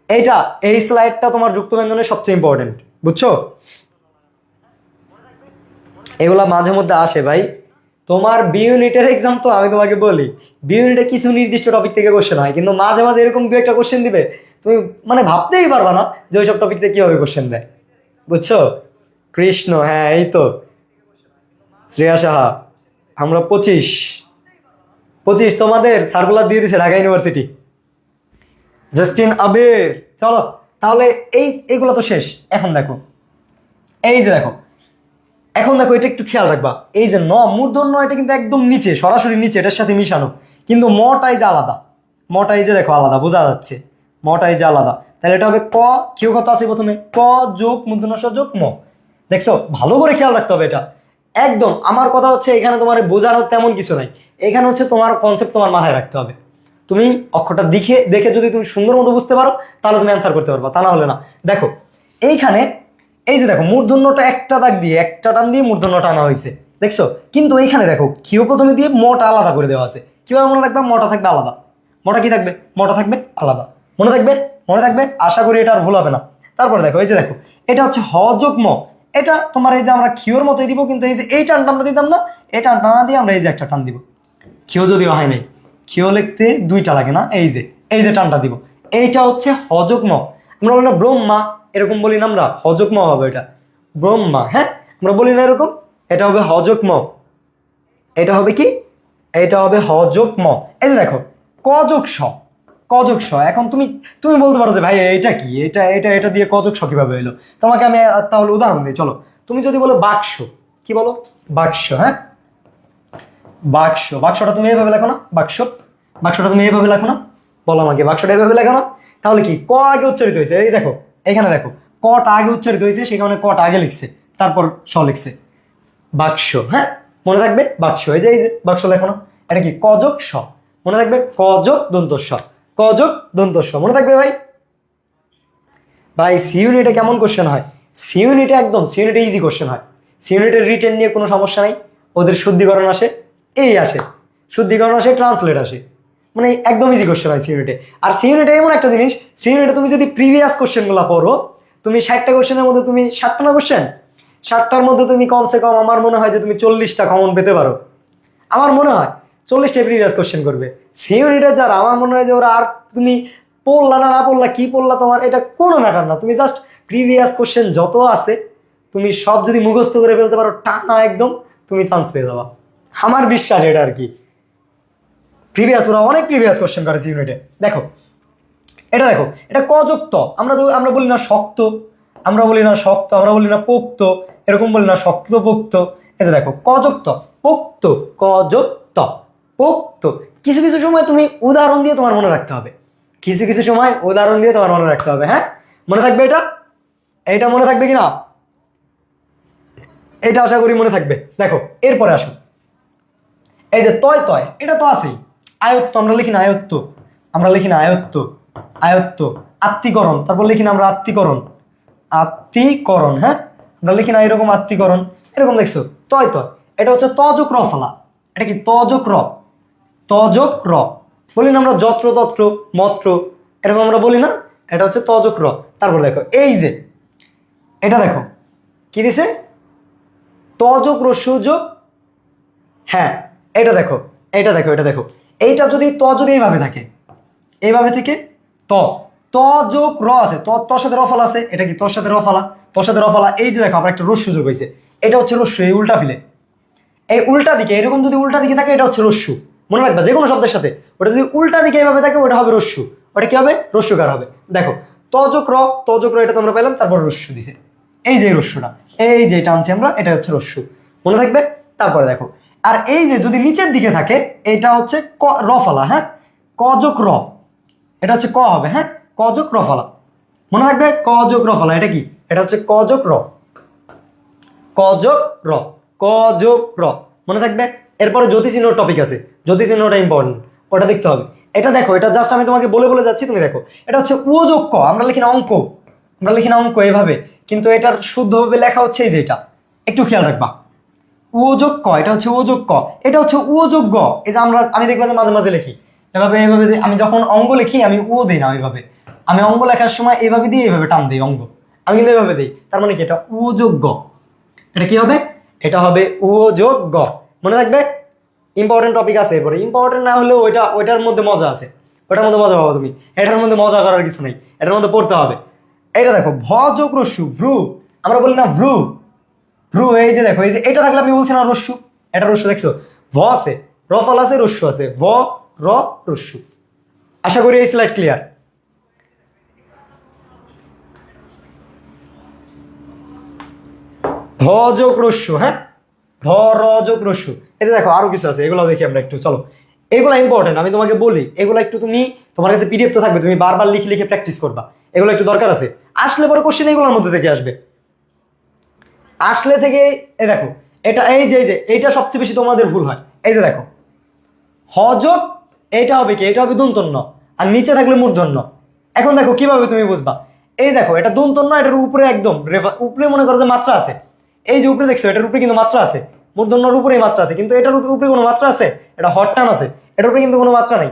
এইটা, এই স্লাইডটা তোমার যুক্ত ব্যঞ্জনের সবচেয়ে ইম্পর্টেন্ট, বুঝছো? এগুলা মাঝে মধ্যে আসে ভাই, তোমার বি ইউনিটের এক্সাম তো আমি তোমাকে বলি, বি ইউনিটে কিছু নির্দিষ্ট টপিক থেকে কোশ্চেন হয়, কিন্তু মাঝে মাঝে এরকম দু একটা কোশ্চেন দিবে, তুমি মানে ভাবতেই পারবা না যে ওইসব টপিক থেকে কিভাবে কোশ্চেন দেয়, বুঝছো? কৃষ্ণ, হ্যাঁ এই তো শ্রেয়া সাহা, আমরা 25 25 তোমাদের সার্কুলার দিয়ে দিছে ঢাকা ইউনিভার্সিটি। জাস্টিন আবির, চলো তাহলে এইগুলো তো শেষ। এখন দেখো, এই যে দেখো, এখন দেখো এটা একটু খেয়াল রাখবা, এই যে ন মূর্ধন্য, এটা কিন্তু একদম নিচে, সরাসরি নিচে, এটার সাথে মিশানো, কিন্তু মটাই যে আলাদা, মটাই যে দেখো আলাদা, বোঝা যাচ্ছে মটাই যে আলাদা, তাহলে এটা হবে ক, কেউ কত আছে প্রথমে, ক যোগ মূর্ধন্য স যোগ ম, দেখছো? ভালো করে খেয়াল রাখতে হবে এটা একদম। আমার কথা হচ্ছে এখানে তোমার বোঝানোর তেমন কিছু নাই, এখানে হচ্ছে তোমার কনসেপ্ট তোমার মাথায় রাখতে হবে। তুমি অক্ষরটা দেখে দেখে যদি তুমি সুন্দর মতো বুঝতে পারো, তাহলে তুমি অ্যান্সার করতে পারবা, তা না হলে না। দেখো এইখানে, এই যে দেখো মূর্ধন্যটা একটা দাগ দিয়ে, একটা টান দিয়ে মূর্ধন্যটা আনা হয়েছে, দেখছো? কিন্তু এইখানে দেখো কিও প্রথমে দিয়ে মটা আলাদা করে দেওয়া আছে। কিভাবে মনে রাখবে? মটা থাকবে আলাদা, মটা কি থাকবে? মটা থাকবে আলাদা, মনে থাকবে, মনে থাকবে, আশা করি এটা আর ভুল হবে না। তারপরে দেখো এই যে দেখো, এটা হচ্ছে হ যোগ ম, এটা তোমার এই যে আমরা ক্ষীয়র মতোই দিব, কিন্তু এই যে এই টানটা আমরা দিতাম না, এই টানটা না দিয়ে আমরা এই যে একটা টান দিব। ক্ষীয় যদিও হয় নাই, ক্ষীয় লিখতে দুইটা লাগে না, এই যে এই যে টানটা দিব, এইটা হচ্ছে হযোগ ম। আমরা বলি না ব্রহ্মা, এরকম বলি না আমরা, হযোগ ম হবে এটা ব্রহ্মা। হ্যাঁ আমরা বলি না এরকম? এটা হবে হ যোগ ম, এটা হবে কি, এটা হবে হ যোগ ম। এই যে দেখো ক যোগ স, ক যোগ স। এখন তুমি তুমি বলতে পারো যে ভাই এটা কি, এটা এটা এটা দিয়ে ক যোগ স কিভাবে এলো? তোমাকে আমি তাহলে উদাহরণ দিই, চলো। তুমি যদি বলো বাক্স, কি বলো? বাক্স, হ্যাঁ বাক্স। বাক্সটা তুমি এইভাবে লেখো না? বাক্স, বাক্সটা তুমি এইভাবে লেখো না? বলো আমাকে, বাক্সটা এইভাবে লেখো না? তাহলে কি ক আগে উচ্চারিত হয়েছে, এই দেখো এখানে দেখো কটা আগে উচ্চারিত হয়েছে, সেখানে কটা আগে লিখছে, তারপর স লিখছে, বাক্স। হ্যাঁ মনে থাকবে, বাক্স। এই যে বাক্স লেখো না? এটা কি ক যোগ স, মনে থাকবে, ক যোগ দন্ত স, ক যোগ দন্ত স, মনে থাকবে ভাই? ভাই সি ইউনিটে কেমন কোশ্চেন হয়? সি ইউনিটে একদম, সি ইউনিটে ইজি কোশ্চেন হয়। সি ইউনিটের রিটেন নিয়ে কোনো সমস্যা নাই, ওদের শুদ্ধিকরণ আসে, এই আসে শুদ্ধিকরণ আসে, ট্রান্সলেট আসে, মানে একদম ইজি কোশ্চেন হয় সি ইউনিটে। আর সি ইউনিটে এমন একটা জিনিস, সি ইউনিটে তুমি যদি প্রিভিয়াস কোশ্চেনগুলো পড়ো, তুমি 60টা কোশ্চেনের মধ্যে তুমি 60টা না কোশ্চেন, 60টার মধ্যে তুমি কমসে কম আমার মনে হয় যে তুমি 40টা কমন পেতে পারো। আমার মনে হয় 40টা প্রিভিয়াস কোশ্চেন করবে সি ইউনিটে যারা, আমার মনে হয় যে ওরা, আর তুমি পড়লা না না পড়লা, কি পড়লা তোমার এটা কোনো ম্যাটার না, তুমি জাস্ট প্রিভিয়াস কোশ্চেন যত আছে তুমি সব যদি মুখস্থ করে ফেলতে পারো টানা একদম, তুমি চান্স পেয়ে যাবা, আমার বিশ্বাস এটা আর কি। প্রিভিয়াস, ওরা অনেক প্রিভিয়াস কোশ্চেন করে সি ইউনিটে। দেখো এটা, দেখো এটা কযুক্ত, আমরা বলি না শক্ত, আমরা বলি না শক্ত, আমরা বলি না পোক্ত, এরকম বলি না শক্ত পোক্ত। এটা দেখো কযুক্ত, পোক্ত, কযুক্ত, পোক্ত। কিছু কিছু সময় তুমি উদাহরণ দিয়ে তোমার মনে রাখতে হবে, কিছু কিছু সময় উদাহরণ দিয়ে তোমার মনে রাখতে হবে। হ্যাঁ মনে থাকবে এটা? এটা মনে থাকবে কিনা? এটা আশা করি মনে থাকবে। দেখো এরপরে আসো, এই যে তয় তয়, এটা তো আছেই। আয়ত্ত, আমরা লিখি না আয়ত্ত, আমরা লিখি না আয়ত্ত, আয়ত্ত। আত্মীকরণ, তারপর লিখি না আমরা আত্মীকরণ, আত্মীকরণ। হ্যাঁ আমরা লিখি না এরকম আত্মীকরণ, এরকম দেখছো তয় তয়। এটা হচ্ছে তযোগ র ফলা, এটা কি তযোগ র, তযোগ র। বলি না আমরা যত্র তত্র মত্র, এরকম আমরা বলি না? এটা হচ্ছে তযোগ র। তারপর দেখো এই যে এটা দেখো কি দিছে, তযোগ রস্য যোগ, হ্যাঁ এটা দেখো, এটা দেখো, এটা দেখো, এইটা যদি ত যদি এইভাবে থাকে, এইভাবে থেকে ত, ত যোগ র আছে, তোর সাথে রফালা আছে, এটা কি তোর সাথে রফালা, তোর সাথে রফালা। এই যে দেখো আবার একটা রস্য যোগ হয়েছে, এটা হচ্ছে রস্য, এই উল্টা ফিলে, এই উল্টা দিকে এরকম যদি উল্টা দিকে থাকে এটা হচ্ছে রস্য। মনে রাখবা যে কোনো শব্দের সাথে ওটা যদি উল্টা দিকে এইভাবে থাকে ওটা হবে রস্য, ওটা কি হবে? রস্যকার হবে। দেখো তযোগ র, তযোগ র এটা তোমরা পেলাম, তারপর রস্য দিছে, এই যে রস্যটা, এই যে টানছি আমরা, এটা হচ্ছে রস্য, মনে থাকবে? তারপরে দেখো, আর এই যে যদি নিচের দিকে থাকে এটা হচ্ছে রফালা। হ্যাঁ কযোগ র, এটা হচ্ছে ক হবে। হ্যাঁ কযোগ রফালা, মনে রাখবে কযোগ রফালা, এটা কি? এটা হচ্ছে কযোগ র, কযোগ র, কযোগ র, মনে থাকবে? এরপরে জ্যোতিচিহ্ন টপিক আছে, জ্যোতিচিহ্নটা ইম্পর্টেন্ট, ওটা দেখতে হবে। এটা দেখো, এটা জাস্ট আমি তোমাকে বলে বলে যাচ্ছি, তুমি দেখো এটা হচ্ছে ও যোগ ক, আমরা লিখি না অঙ্ক, আমরা লিখি না অঙ্ক এভাবে, কিন্তু এটার শুদ্ধভাবে লেখা হচ্ছে এই যে এটা, একটু খেয়াল রাখবা। ও যোগ ক, এটা হচ্ছে ও যোগ ক, এটা হচ্ছে ও যোগ গ। এই যে আমি দেখবা যে মাঝে মাঝে লিখি এভাবে, এভাবে আমি যখন অঙ্গ লিখি আমি ও দিই না এইভাবে, আমি অঙ্গ লেখার সময় এইভাবে দিয়ে এইভাবে টান দিই অঙ্গ, আমি কিন্তু এইভাবে দিই, তার মানে কি এটা ও যোগ গ, এটা কি হবে? এটা হবে ও যোগ গ, মনে রাখবে? ইম্পর্টেন্ট টপিক আছে এরপরে, ইম্পর্টেন্ট না হলেও ওইটার মধ্যে মজা আছে, ওটার মধ্যে মজা পাবো তুমি, এটার মধ্যে মজা করার কিছু নেই, এটার মধ্যে পড়তে হবে। এটা দেখো ভ যোগ রস্যু, ভ্রু, আমরা বলি না ভ্রু, ভ্রু। এই যে দেখো, এই যে এটা থাকলে আমি বলছি না রস্যু, এটা রস্যু, দেখছো ভ আছে, রফল আছে, রস্যু আছে, ভ র রস্যু। আশা করি এই স্লাইড ক্লিয়ার। ভ যোগ রস্যু, হ্যাঁ ভ র যোগ রস্যু। এই যে দেখো আরো কিছু আছে, এগুলো দেখি আমরা একটু, চলো। এগুলো ইম্পর্টেন্ট, আমি তোমাকে বলি এগুলো একটু, তুমি তোমার কাছে পিডিএফ তো থাকবে, তুমি বারবার লিখে লিখে প্র্যাকটিস করবা, এগুলো একটু দরকার আছে। আসলে পরে কোশ্চেন এগুলোর মধ্যে থেকে আসবে, আসলে থেকে। এই দেখো এটা, এই যে এইটা সবচেয়ে বেশি তোমাদের ভুল হয়। এই যে দেখো হ যোগ, এইটা হবে কি? এটা হবে দন্তন্য, আর নিচে থাকলে মূর্ধন্য। এখন দেখো কিভাবে তুমি বুঝবা, এই দেখো এটা দন্তন্য, এটার উপরে একদম উপরে মনে করো যে মাত্রা আছে, এই যে উপরে দেখছো এটার উপরে কিন্তু মাত্রা আছে, মূর্ধন্যর উপরেই মাত্রা আছে, কিন্তু এটার উপরে কোনো মাত্রা আছে? এটা হট টান আছে, এটার উপরে কিন্তু কোনো মাত্রা নাই,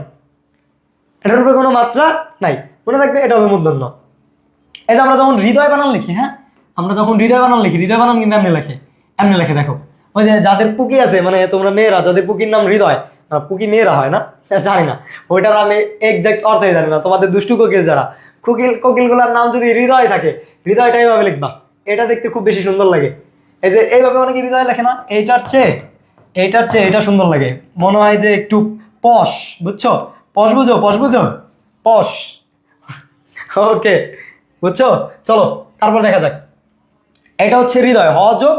এটার উপরে কোনো মাত্রা নাই, মনে থাকবে এটা হবে মূর্ধন্য। এই যে আমরা যখন হৃদয় বানান লিখি, হ্যাঁ আমরা যখন হৃদয় বানান লিখি, হৃদয় বানান কিন্তু এমনি লেখে দেখো, ওই যে যাদের পুকি আছে, মানে তোমরা মেয়েরা যাদের পুকির নাম হৃদয়, পুকি মেয়েরা হয় না, জানি না ওইটার আমি এক্সাক্ট অর্থই জানি না, তোমাদের দুষ্টু কোকিল যারা, কোকিল গুলার নাম যদি হৃদয় থাকে, হৃদয়টা এইভাবে লিখবা, এটা দেখতে খুব বেশি সুন্দর লাগে। এই যে এইভাবে অনেকে হৃদয় লেখে না, এইটার চেয়ে এটা সুন্দর লাগে, মনে হয় যে একটু পশ, বুঝছো? পশ বুঝো, পশ বুঝো, পশ। ওকে, বুঝছো? চলো তারপর দেখা যাক। এটা হচ্ছে হৃদয়, হযোগ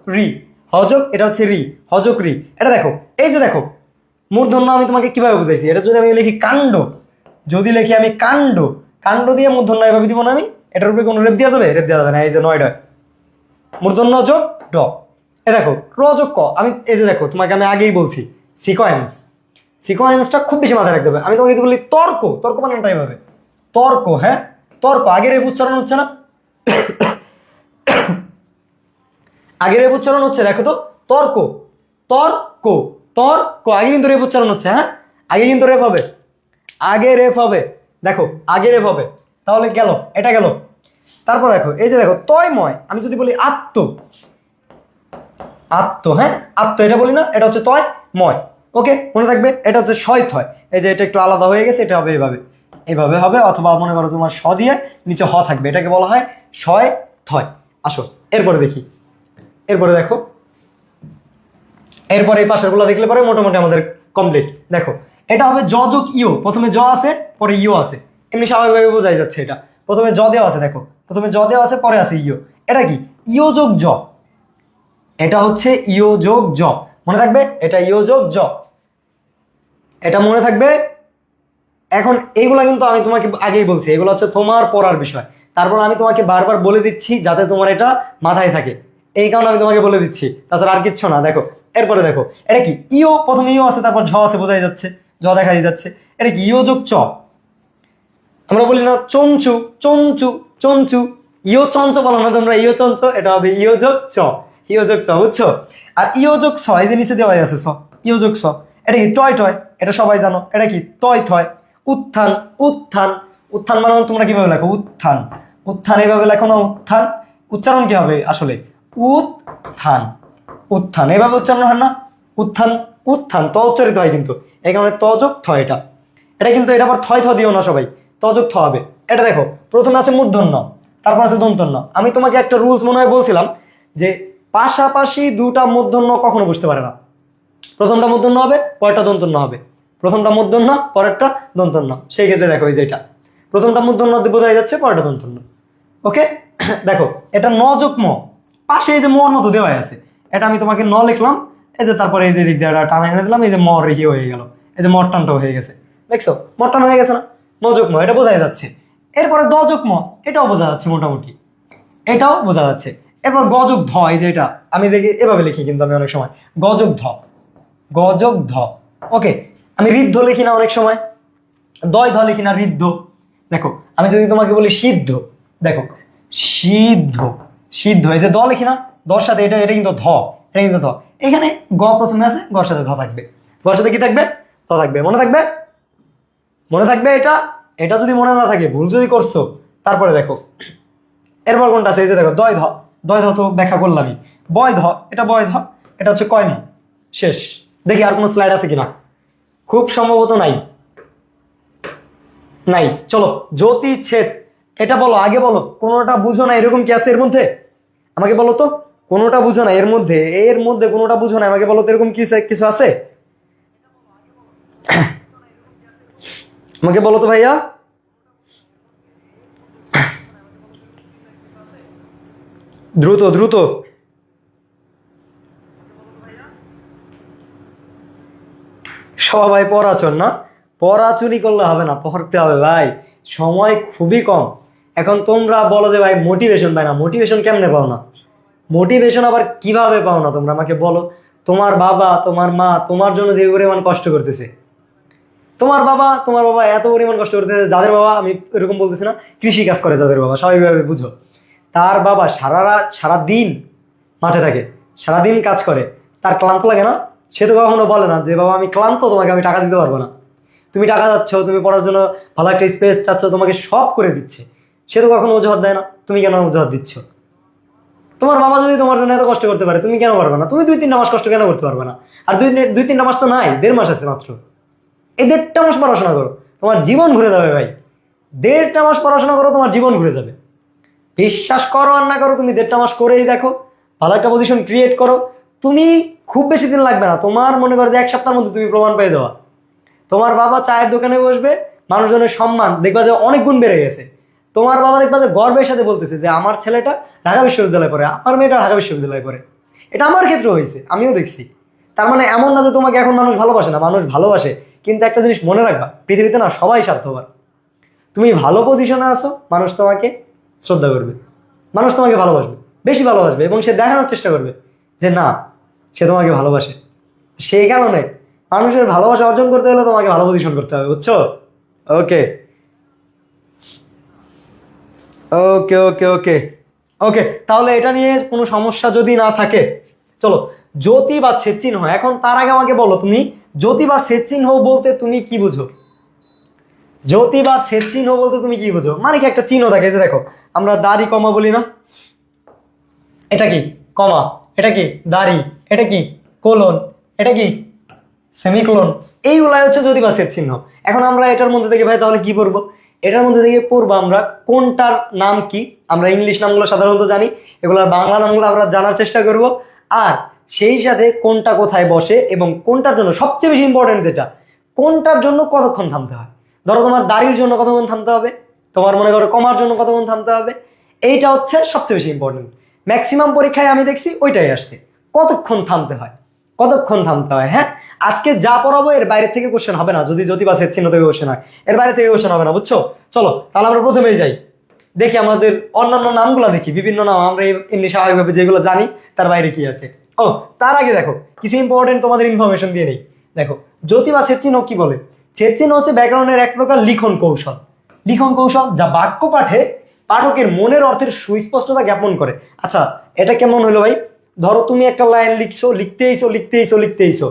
রি, হযোগ, এটা হচ্ছে রি, হযোগ রি। এটা দেখো, এই যে দেখো মূর্ধন্য আমি তোমাকে কিভাবে বুঝাইছি, এটা যদি আমি লিখি কাণ্ড, যদি লিখি আমি কাণ্ড, কাণ্ড দিয়ে মূর্ধন্য এভাবে দিব না আমি, এটার উপরে কোনো রেপ দেওয়া যাবে? রেপ দেওয়া যাবে না। এই যে 9 মূর্ধন্য যোগ ড, এ দেখো র যোগ ক। আমি এই যে দেখো তোমাকে আমি আগেই বলছি সিকোয়েন্স, সিকোয়েন্সটা খুব বেশি মাথায় রাখতে হবে। আমি তোমাকে যদি বলি তর্ক, তর্ক বানানোটা এইভাবে, তর্ক, হ্যাঁ তর্ক, আগের এই উচ্চারণ হচ্ছে না, আগের রেপ উচ্চারণ হচ্ছে, দেখো তো, তর্ক, তর্ক, তর্ক, আগে কিন্তু রেপ উচ্চারণ হচ্ছে, হ্যাঁ আগে কিন্তু রেপ হবে, আগে রেপ হবে, দেখো আগে রেপ হবে। তাহলে গেল, এটা গেল। তারপর দেখো, এই যে দেখো তয়ময়, আমি যদি বলি আত্ম, আত্ম, হ্যাঁ আত্ম, এটা বলি না, এটা হচ্ছে তয় ময়। ওকে, মনে থাকবে, এটা হচ্ছে শয় থয়। এই যে এটা একটু আলাদা হয়ে গেছে, এটা হবে এইভাবে, এইভাবে হবে, অথবা মনে করো তোমার স দিয়ে নিচে হ থাকবে, এটাকে বলা হয় শয় থয়। আসো এরপরে দেখি, এরপরে দেখো, এরপরে এই পাশের গুলো দেখলে পরে মোটামুটি আমাদের কমপ্লিট। দেখো এটা হবে জ যোগ ইও, প্রথমে জ আছে পরে ইও আছে, এমনি স্বাভাবিকভাবে বোঝাই যাচ্ছে। এটা প্রথমে জ দেওয়া আছে, দেখো প্রথমে জ দেওয়া আছে পরে আছে ইও, এটা কি ইও যোগ জ, এটা হচ্ছে ইও যোগ জ, মনে থাকবে, এটা ইও যোগ জ, এটা মনে থাকবে। এখন এইগুলা কিন্তু আমি তোমাকে আগেই বলছি, এগুলো হচ্ছে তোমার পড়ার বিষয়, তারপর আমি তোমাকে বারবার বলে দিচ্ছি যাতে তোমার এটা মাথায় থাকে, এই কারণে আমি তোমাকে বলে দিচ্ছি, তাছাড়া আর কিচ্ছু না। দেখো এরপরে দেখো, এটা কি ইও, প্রথমে ইও আছে তারপর ঝ আছে, বোঝাই যাচ্ছে, জ দেখা যাচ্ছে। এটা কি ইও যোগ চ, আমরা বলি না চঞ্চু, চঞ্চু, চঞ্চু, ইও চঞ্চ বলো না তোমরা, ইও চঞ্চ, এটা হবে ইও যোগ চ, ইও যোগ চ, বুঝছো? আর ইও যোগ ছ, এই যে নিচে দেওয়া আছে ছ, ইও যোগ ছ, এটা কি টয় টয়, এটা সবাই জানো। এটা কি তয় থয়, উত্থান, উত্থান, উত্থান মানে তোমরা কিভাবে লেখো, উত্থান, উত্থান এইভাবে লেখো না, উত্থান, উচ্চারণ কি হবে আসলে, উত্থান, উত্থান, এভাবে উচ্চারণ হয় না, উত্থান, উত্থান, ত উচ্চারিত হয় কিন্তু, এই কারণে ত যোগ থ। এটা, এটা কিন্তু, এটা আবার থয় থ দিও না সবাই, তযোগ থ হবে। এটা দেখো প্রথমে আছে মূর্ধন্য, তারপর আছে দন্তন্য। আমি তোমাকে একটা রুলস মনে হয় বলছিলাম যে পাশাপাশি দুটা মূর্ধন্য কখনো বুঝতে পারে না, প্রথমটা মূর্ধন্য হবে পরেরটা দন্তন্য হবে, প্রথমটা মূর্ধন্য পরেরটা দন্তন্য। সেই ক্ষেত্রে দেখো এই যে এটা প্রথমটা মূর্ধন্য বোঝাই যাচ্ছে, পরেরটা দন্তন্য। ওকে, দেখো এটা ন যোগ ম, পাশে এই যে মর মতো দেওয়াই আছে, এটা আমি তোমাকে ন লিখলাম, এই যে তারপরে এই যে দিক দিয়ে টানা এনে দিলাম, এই যে মর রেখে হয়ে গেল, এই যে মর টানটাও হয়ে গেছে, দেখছো মর টান হয়ে গেছে না, ন যোগ ম, এটা বোঝাই যাচ্ছে। এরপরে দ যোগ ম, এটাও বোঝা যাচ্ছে মোটামুটি, এটাও বোঝা যাচ্ছে। এরপর গ যোগ ধ, এই যে এটা আমি দেখি এভাবে লিখি কিন্তু আমি অনেক সময়, গ যোগ ধ, গ যোগ ধ। ওকে, আমি ঋদ্ধ লিখি না অনেক সময়, দয় ধ লিখি না, ঋদ্ধ। দেখো আমি যদি তোমাকে বলি সিদ্ধ, দেখো সিদ্ধ, সিদ্ধ, এই যে দ লিখি না, দর সাথে এটা, এটা কিন্তু ধ, এটা কিন্তু ধ, এখানে গ প্রথমে আছে, গর সাথে ধ থাকবে, গর সাথে কি থাকবে, ধ থাকবে, মনে থাকবে, মনে থাকবে এটা। এটা যদি মনে না থাকে, ভুল যদি করছো, তারপরে দেখো এরপর কোনটা আছে, এই যে দেখো দয় ধ, দয় ধ তো ব্যাখ্যা করলামই, বয় ধ, এটা বয় ধ, এটা হচ্ছে কয়ম, শেষ। দেখি আর কোনো স্লাইড আছে কিনা, খুব সম্ভবত নাই, নাই। চলো জ্যোতি ছেদ, এটা বলো, আগে বলো কোনোটা বুঝো না এরকম কি আছে এর মধ্যে, আমাকে বলো তো, কোনোটা বুঝো না এর মধ্যে, এর মধ্যে কোনোটা বুঝো না, আমাকে বলো তো এরকম কি কিছু আছে, আমাকে বলো তো ভাইয়া, দ্রুত দ্রুত। সবাই পড়াচুন না, পড়াচুরি করলে হবে না, পড়তে হবে ভাই, সময় খুবই কম। এখন তোমরা বলো যে ভাই মোটিভেশন পাই না, মোটিভেশন কেমনে পাও না, মোটিভেশন আবার কিভাবে পাও না তোমরা আমাকে বলো। তোমার বাবা তোমার মা তোমার জন্য যে পরিমাণ কষ্ট করতেছে, তোমার বাবা এত পরিমাণ কষ্ট করতেছে, যাদের বাবা, আমি এরকম বলতেছি না, কৃষি কাজ করে যাদের বাবা, স্বাভাবিকভাবে বুঝো, তার বাবা সারা রাত সারাদিন মাঠে থাকে, সারাদিন কাজ করে, তার ক্লান্ত লাগে না? সে তো কখনো বলে না যে বাবা আমি ক্লান্ত, তোমাকে আমি টাকা দিতে পারবো না। তুমি টাকা চাচ্ছ, তুমি পড়ার জন্য ভালো একটা স্পেস চাচ্ছ, তোমাকে সব করে দিচ্ছে, সে তো কখনো অজুহাত দেয় না, তুমি কেন অজুহাত দিচ্ছ? তোমার বাবা যদি তোমার জন্য এত কষ্ট করতে পারে, তুমি কেন পারবে না? তুমি 2-3 মাস কষ্ট কেন করতে পারবে না? আর 2-3 মাস তো নাই, 1.5 মাস আছে মাত্র, এই 1.5 মাস পড়াশোনা করো, তোমার জীবন ঘুরে যাবে ভাই। 1.5 মাস পড়াশোনা করো, তোমার জীবন ঘুরে যাবে। বিশ্বাস করো আর না করো, তুমি 1.5 মাস করেই দেখো, ভালো একটা পজিশন ক্রিয়েট করো। তুমি খুব বেশি দিন লাগবে না, তোমার মনে করো যে 1 সপ্তাহের মধ্যে তুমি প্রমাণ পেয়ে যাওয়া। তোমার বাবা চায়ের দোকানে বসবে, মানুষজনের সম্মান দেখবা যে অনেক গুণ বেড়ে গেছে। তোমার বাবা দেখবা যে গর্বের সাথে বলতেছে যে আমার ছেলেটা ঢাকা বিশ্ববিদ্যালয়ে পড়ে, আমার মেয়েটা ঢাকা বিশ্ববিদ্যালয়ে পড়ে। এটা আমার ক্ষেত্রে হয়েছে, আমিও দেখছি। তার মানে এমন না যে তোমাকে এখন মানুষ ভালোবাসে না, মানুষ ভালোবাসে। কিন্তু একটা জিনিস মনে রাখবা, পৃথিবীতে না সবাই স্বার্থপর। তুমি ভালো পজিশনে আছো, মানুষ তোমাকে শ্রদ্ধা করবে, মানুষ তোমাকে ভালোবাসবে, বেশি ভালোবাসবে, এবং সে দেখানোর চেষ্টা করবে যে না, সে তোমাকে ভালোবাসে। সেই কারণে মানুষের ভালোবাসা অর্জন করতে হলে তোমাকে ভালো পজিশন করতে হবে, বুঝছো? ওকে ওকে ওকে ওকে ওকে, তাহলে এটা নিয়ে কোনো সমস্যা যদি না থাকে, চলো জ্যোতি বা ছেদ চিহ্ন। এখন তার আগে আমাকে বলো, তুমি জ্যোতি বা ছেদ চিহ্ন বলতে তুমি কি বুঝো? জ্যোতি বা ছেদ চিহ্ন বলতে তুমি কি বুঝো? মানে কি একটা চিহ্ন থাকে, যে দেখো আমরা দাড়ি কমা বলি না, এটা কি কমা, এটা কি দাড়ি, এটা কি কোলন, এটা কি সেমিকোলন। এইগুলাই হচ্ছে জ্যোতি বা ছেদ চিহ্ন। এখন আমরা এটার মধ্যে থেকে ভাই তাহলে কি পড়বো? এটার মধ্যে থেকে পড়বো আমরা কোনটার নাম কি। আমরা ইংলিশ নামগুলো সাধারণত জানি, এগুলোর বাংলা নামগুলো আমরা জানার চেষ্টা করব। আর সেই সাথে কোনটা কোথায় বসে এবং কোনটার জন্য সবচেয়ে বেশি ইম্পর্টেন্ট, যেটা কোনটার জন্য কতক্ষণ থামতে হয়। ধরো তোমার দাড়ির জন্য কতক্ষণ থামতে হবে, তোমার মনে করো কমার জন্য কতক্ষণ থামতে হবে, এইটা হচ্ছে সবচেয়ে বেশি ইম্পর্টেন্ট। ম্যাক্সিমাম পরীক্ষায় আমি দেখছি ওইটাই আসছে, কতক্ষণ থামতে হয়, কতক্ষণ থামতে হয়। হ্যাঁ, আজকে যা পড়াবো এর বাইরে থেকে কোশ্চেন হবে না, যদি জ্যোতি বা ছেদ চিহ্ন থেকে কোশ্চেন হয়, এর বাইরে থেকে কোশ্চেন হবে না, বুঝছো? চলো তাহলে আমরা প্রথমেই যাই, দেখি আমাদের অন্যান্য নামগুলো দেখি, বিভিন্ন নাম আমরা এমনি স্বাভাবিকভাবে যেগুলো জানি তার বাইরে কি আছে। ও, তার আগে দেখো কিছু ইম্পর্টেন্ট তোমাদের ইনফরমেশন দিয়ে নেই। দেখো জ্যোতি বা ছেদ চিহ্ন কি বলে? ছেদ চিহ্ন হচ্ছে ব্যাকরণের এক প্রকার লিখন কৌশল। লিখন কৌশল যা বাক্য পাঠে পাঠকের মনের অর্থের সুস্পষ্টতা জ্ঞাপন করে। আচ্ছা, এটা কেমন হলো ভাই? ধরো তুমি একটা লাইন লিখছো, লিখতেইছো,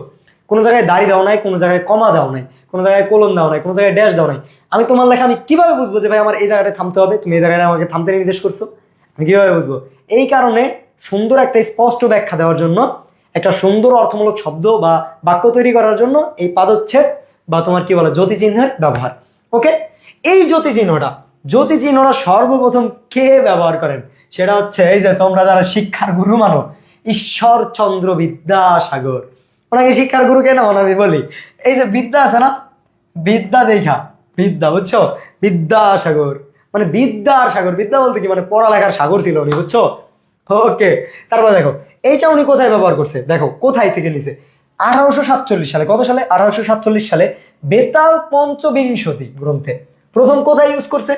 কোনো জায়গায় দাড়ি দাও নাই, কোনো জায়গায় কমা দাও নাই, কোনো জায়গায় কোলন দাও নাই, কোনো জায়গায় ড্যাশ দাও নাই। আমি তোমার লেখা আমি কিভাবে বুঝবো যে ভাই আমার এই জায়গাটায় থামতে হবে, তুমি এই জায়গায় আমাকে থামতে নির্দেশ করছো? আমি কিভাবে বুঝবো? এই কারণে সুন্দর একটা স্পষ্ট ব্যাখ্যা দেওয়ার জন্য, একটা সুন্দর অর্থমূলক শব্দ বা বাক্য তৈরি করার জন্য এই পাদচ্ছেদ বা তোমার কি বলে জ্যোতি চিহ্নের ব্যবহার। ওকে, এই জ্যোতি চিহ্নটা সর্বপ্রথম কে ব্যবহার করেন? সেটা হচ্ছে এই যে তোমরা যারা শিক্ষার গুরু মানো, ঈশ্বরচন্দ্র বিদ্যাসাগর। ওনাকে শিক্ষার গুরু কেন মানে আমি বলি, এই যে বিদ্যা আছে না, বিদ্যা দেখা বিদ্যা, বুঝছো? বিদ্যাসাগর মানে বিদ্যার সাগর, বিদ্যা বলতে কি মানে পড়ালেখার সাগর ছিল উনি, বুঝছো? ওকে, তারপরে দেখো এইটা উনি কোথায় ব্যবহার করছে, দেখো কোথায় থেকে নিছে। 1847 সালে, কত সালে? 1847 সালে বেতাল পঞ্চবিংশতি গ্রন্থে প্রথম কোথায় ইউজ করছে?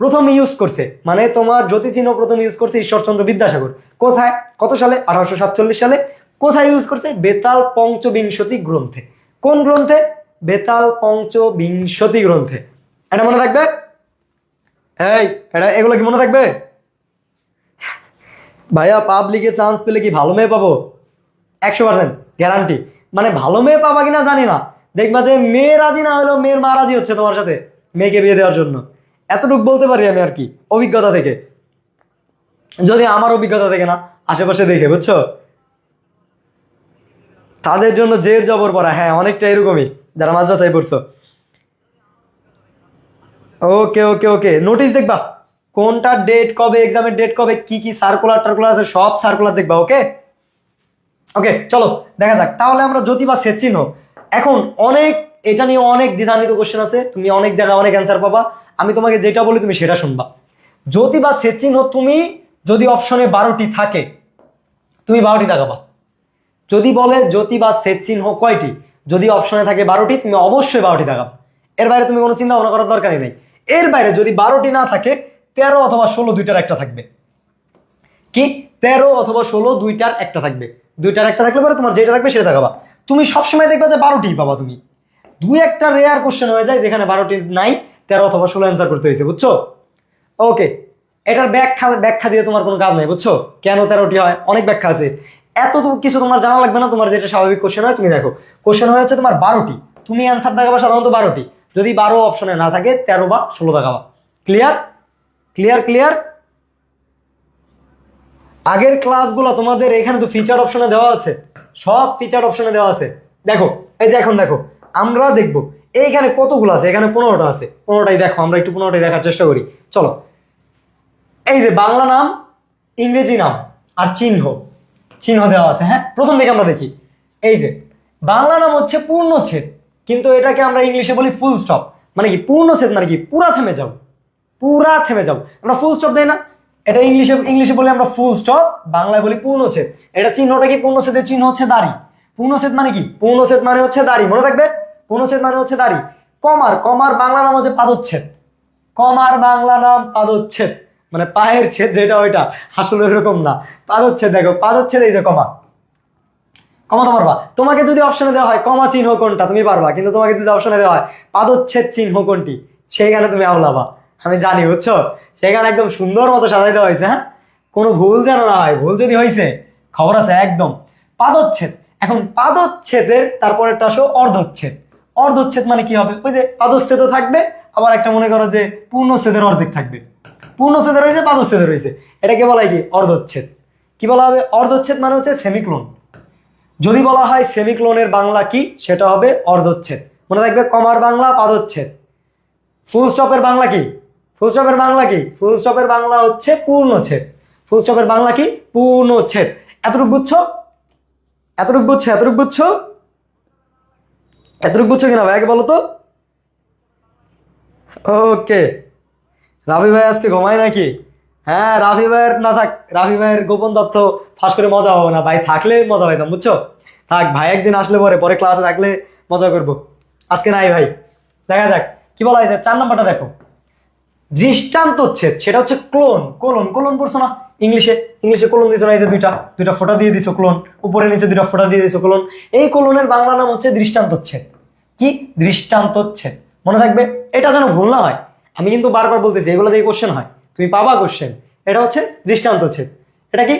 প্রথম ইউজ করছে মানে তোমার জ্যোতি চিহ্ন প্রথম ইউজ করছে ঈশ্বরচন্দ্র বিদ্যাসাগর। কোথায়, কত সালে? 1847 সালে। কোথায় ইউজ করছে? বেতাল পঞ্চবিংশতি গ্রন্থে। কোন গ্রন্থে? বেতাল পঞ্চবিংশতি গ্রন্থে। এটা মনে থাকবে? এই এটা এগুলো কি মনে থাকবে? ভাইয়া পাবলিকে চান্স পেলে কি ভালো মেয়ে পাবো? 100% গ্যারান্টি। মানে ভালো মেয়ে পাবা কিনা জানি না, দেখবা যে মেয়ে রাজি না হলেও মেয়ের মা রাজি হচ্ছে তোমার সাথে মেয়েকে বিয়ে দেওয়ার জন্য। এতটুকু বলতে পারি আমি আর কি, অভিজ্ঞতা থেকে, যদি আমার অভিজ্ঞতা থেকে না, আশেপাশে দেখে, বুঝছো? তাদের জন্য জের জবর পড়া, হ্যাঁ অনেকটা এরকমই যারা মাদ্রাসায় পড়ছো। ওকে ওকে ওকে, নোটিশ দেখবা কোনটা ডেট কবে, এক্সামের ডেট কবে, কি কি সার্কুলার টার্কুলার আছে, সব সার্কুলার দেখবা। ওকে ওকে, চলো দেখা যাক তাহলে আমরা জ্যোতি বা ছেদ চিহ্ন। এখন অনেক এটা নিয়ে অনেক দ্বিধান্বিত কোশ্চেন আছে, তুমি অনেক জায়গায় অনেক অ্যান্সার পাবা। আমি তোমাকে যেটা বলি তুমি সেটা শুনবা। জ্যোতি বা ছেদ চিহ্ন তুমি যদি অপশনে 12টি থাকে, তুমি 12টি দাগাবা। যদি বলে জ্যোতি বা ছেদ চিহ্ন কয়টি, যদি অপশনে থাকে 12টি, তুমি অবশ্যই 12টি দাগাবা। এর বাইরে তুমি কোনো চিন্তা ভাবনা করার দরকারই নেই। এর বাইরে যদি 12টি না থাকে, 13 অথবা 16 দুইটার একটা থাকবে। কি? 13 অথবা 16 দুইটার একটা থাকবে। দুইটার একটা থাকলে পরে তোমার যেটা থাকবে সেটা দেখাবা। তুমি সবসময় দেখবা যে 12টি পাবা। তুমি দুই একটা রেয়ার কোশ্চেন হয়ে যায় যেখানে 12টি নাই, 13 অথবা 16 অ্যান্সার করতে হয়েছে, বুঝছো? ওকে, এটার ব্যাখ্যা ব্যাখ্যা দিয়ে তোমার কোনো কাজ নাই, বুঝছো? কেন 13টি হয়, অনেক ব্যাখ্যা আছে। এত তো কিছু তোমার জানা লাগবে না, তোমার যেটা স্বাভাবিক কোশ্চেন হয় তুমি দেখো। কোশ্চেন হয় হচ্ছে তোমার 12টি, তুমি অ্যান্সার দেখাবা সাধারণত 12টি। যদি 12 অপশনে না থাকে, 13 বা 16 দেখাবা। Clear clear clear. আগের ক্লাসগুলো তোমাদের এখানে তো ফিচার অপশনে দেওয়া আছে, সব ফিচার অপশনে দেওয়া আছে। দেখো এই যে এখন দেখো আমরা দেখবো এইখানে কতগুলো আছে, এখানে 15টা আছে। 15টাই দেখো, আমরা একটু 15টাই দেখার চেষ্টা করি। চলো, এই যে বাংলা নাম, ইংরেজি নাম আর চিহ্ন, চিহ্ন দেওয়া আছে। হ্যাঁ, প্রথম দিকে আমরা দেখি এই যে বাংলা নাম হচ্ছে পূর্ণচ্ছেদ, কিন্তু এটাকে আমরা ইংলিশে বলি ফুল স্টপ। মানে কি পূর্ণচ্ছেদ মানে কি পুরা থেমে যাও, পুরা থেমে যাও। আমরা ফুল স্টপ দেই না, এটা ইংলিশে ইংলিশে বলি আমরা ফুল স্টপ, বাংলায় বলি পূর্ণচ্ছেদ। এটা চিহ্নটা কি? পূর্ণচ্ছেদের চিহ্ন হচ্ছে দাড়ি। পূর্ণচ্ছেদ মানে কি? পূর্ণচ্ছেদ মানে হচ্ছে দাড়ি, মনে রাখবে। পূর্ণচ্ছেদ মানে হচ্ছে দাড়ি। কমার, কমার বাংলা নাম হচ্ছে পাদচ্ছেদ। কমার বাংলা নাম পাদচ্ছেদ, মানে পায়ের ছেদ যেটা ওইটা, আসলে এরকম না। পাদচ্ছেদ, দেখো পাদচ্ছেদ, এই যে কমা, কমা তো পারবা। তোমাকে যদি অপশনে দেওয়া হয় কমা চিহ্ন কোনটা তুমি পারবা, কিন্তু তোমাকে যদি অপশনে দেওয়া হয় পাদচ্ছেদ চিহ্ন কোনটি, সেইখানে তুমি আওলাবা। আমি জানি, বুঝছো, সেখানে একদম সুন্দর মতো সাজাই দেওয়া হয়েছে। হ্যাঁ, কোনো ভুল যেন না হয়, ভুল যদি হয়েছে খবর আছে একদম। পাদচ্ছেদ, এখন পাদচ্ছেদের তারপরেরটা আসো অর্ধচ্ছেদ। অর্ধচ্ছেদ মানে কি হবে? ওই যে পাদচ্ছেদও থাকবে, আবার একটা মনে করো যে পূর্ণচ্ছেদের অর্ধেক থাকবে। পূর্ণচ্ছেদের রয়েছে, পাদচ্ছেদের রয়েছে, এটাকে বলা হয় কি? অর্ধচ্ছেদ। কি বলা হবে? অর্ধচ্ছেদ মানে হচ্ছে সেমিক্লোন। যদি বলা হয় সেমিক্লোনের বাংলা কি, সেটা হবে অর্ধচ্ছেদ। মনে রাখবে, কমার বাংলা পাদচ্ছেদ। ফুল স্টপের বাংলা কি? ফুল স্টপের বাংলা কি? ফুল স্টপের বাংলা হচ্ছে পূর্ণচ্ছেদ। ফুল স্টপের বাংলা কি? পূর্ণচ্ছেদ। এতটুকু বুঝছো? এতটুকু বুঝছো? এতটুকু বুঝছো? এতটুকু বুঝছো কিনা ভাই, আগে বলো তো। ওকে, রাফি ভাই আজকে ঘুমায় নাকি? হ্যাঁ, রাফি ভাইয়ের না থাক, রাফি ভাইয়ের গোপন তথ্য ফাঁস করে মজা হবে না। ভাই থাকলে মজা হইতাম, বুঝছো। থাক, ভাই একদিন আসলে পরে পরে ক্লাসে থাকলে মজা করবো, আজকে নাই ভাই। দেখা যাক কি বলা হয়েছে। 4 নম্বরটা দেখো, দৃষ্টান্তচ্ছেদ, সেটা হচ্ছে ক্লোন। কোলন, কোলন পড়ছো না ইংলিশে? ইংলিশে কোলন দিছো না? এই যে দুইটা দুইটা ফোঁটা দিয়ে দিছো ক্লোন, উপরে নিচে দুইটা ফোঁটা দিয়ে দিছো ক্লোন। এই কোলনের বাংলা নাম হচ্ছে দৃষ্টান্তচ্ছেদ। কি? দৃষ্টান্তচ্ছেদ। মনে থাকবে, এটা যেন ভুল না হয়। আমি কিন্তু বারবার বলতেছি, এগুলো দিয়ে কোশ্চেন হয়, তুমি পাবা কোশ্চেন। এটা হচ্ছে দৃষ্টান্তচ্ছেদ। এটা কি?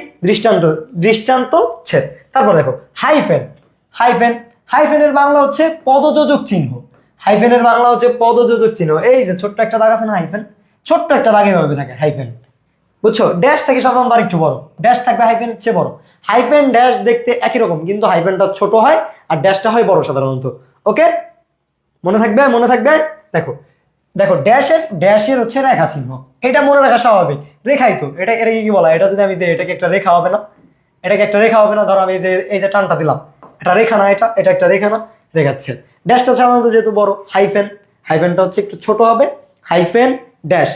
দৃষ্টান্তচ্ছেদ। তারপর দেখো হাইফেন। হাইফেন, হাইফেনের বাংলা হচ্ছে পদযোজক চিহ্ন। হাইফেনের বাংলা হচ্ছে পদযোজক চিহ্ন। এই যে ছোট্ট একটা দাগ আছে না হাইফেন, ছোট্ট একটা দাগে ভাবে থাকে হাইফেন, বুঝছো। ড্যাশ থেকে সাধারণত আরেকটু বড়, ড্যাশ থাকবে হাইফেনের চেয়ে বড়। হাইফেন ড্যাশ দেখতে একই রকম, কিন্তু হাইফেনটা ছোট হয় আর ড্যাশটা হয় বড় সাধারণত। ওকে, মনে থাকবে, মনে থাকবে। দেখো, দেখো ড্যাশের, ড্যাশের হচ্ছে রেখা চিহ্ন। এটা মনে রাখা স্বাভাবিক, রেখাই তো। এটা এটাকে কি বলা? এটা যদি আমি দিই, এটাকে একটা রেখা হবে না? এটাকে একটা রেখা হবে না? ধরো আমি এই যে টানটা দিলাম, এটা রেখা না? এটা এটা একটা রেখা না? রেখাচ্ছে। ড্যাশটা সাধারণত যেহেতু বড়, হাইফেন, হাইফেনটা হচ্ছে একটু ছোট হবে। হাইফেন ড্যাশ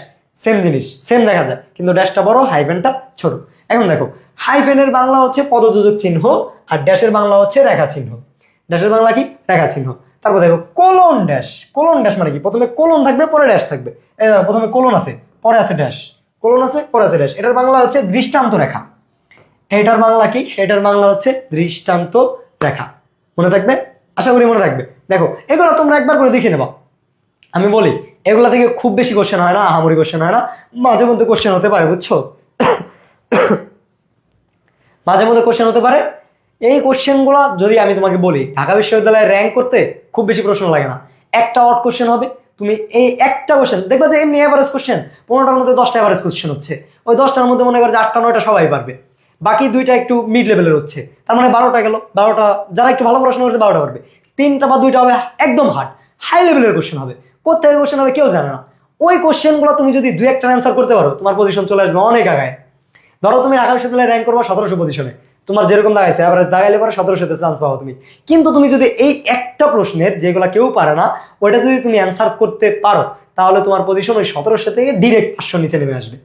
সেম জিনিস, সেম দেখা যায়, কিন্তু ড্যাশটা বড়, হাইফেনটা ছোট। এখন দেখো, হাইফেনের বাংলা হচ্ছে পদযোজক চিহ্ন, আর ড্যাশের বাংলা হচ্ছে রেখা চিহ্ন। ড্যাশের বাংলা কি? রেখা চিহ্ন। তারপর দেখো কোলন ড্যাশ। কোলন ড্যাশ মানে কি? প্রথমে কোলন থাকবে, পরে ড্যাশ থাকবে। এই দেখো, প্রথমে কোলন আছে, পরে আছে ড্যাশ। কোলন আছে, পরে আছে ড্যাশ। এটার বাংলা হচ্ছে দৃষ্টান্ত রেখা। এটার বাংলা কি? এটার বাংলা হচ্ছে দৃষ্টান্ত রেখা। মনে থাকবে? আশা করি মনে থাকবে। দেখো, এগুলো তোমরা একবার করে দেখে নেবা। আমি বলি, এগুলা থেকে খুব বেশি কোশ্চেন হয় না, আহামরি কোশ্চেন হয় না, মাঝে মধ্যে কোশ্চেন হতে পারে, বুঝছো। মাঝে মধ্যে কোশ্চেন হতে পারে। এই কোশ্চেনগুলো যদি আমি তোমাকে বলি, ঢাকা বিশ্ববিদ্যালয়ে র্যাঙ্ক করতে খুব বেশি প্রশ্ন লাগে না। একটা অড কোশ্চেন হবে, তুমি এই একটা কোশ্চেন দেখবা যে এমনি এভারেজ কোশ্চেন 15টার মধ্যে 10টা এভারেজ কোশ্চেন হচ্ছে। ওই 10টার মধ্যে মনে করো যে 8টা 9টা সবাই পারবে, বাকি 2টা একটু মিড লেভেলের হচ্ছে। তার মানে 12টা গেল, 12টা যারা একটু ভালো পড়াশোনা করছে 12টা পারবে। 3টা বা 2টা হবে একদম হার্ড, হাই লেভেলের কোশ্চেন হবে। কোথায় কোশ্চেন হবে কেউ জানে না। ওই কোশ্চেনগুলো তুমি যদি 2-1টা অ্যান্সার করতে পারো, তোমার পজিশন চলে আসবে অনেক আগায়। ধরো তুমি ঢাকা বিশ্ববিদ্যালয়ে র্যাঙ্ক করবা 1700 পজিশনে, তোমার যেরকম দাগাইছে এভারেজ দাগাইলে পরে 1700-তে চান্স পাবো তুমি। কিন্তু তুমি যদি এই একটা প্রশ্নের, যেগুলো কেউ পারে না, ওইটা যদি তুমি অ্যান্সার করতে পারো, তাহলে তোমার পজিশন ওই 1700 থেকে ডিরেক্ট 500 নিচে নেমে আসবে।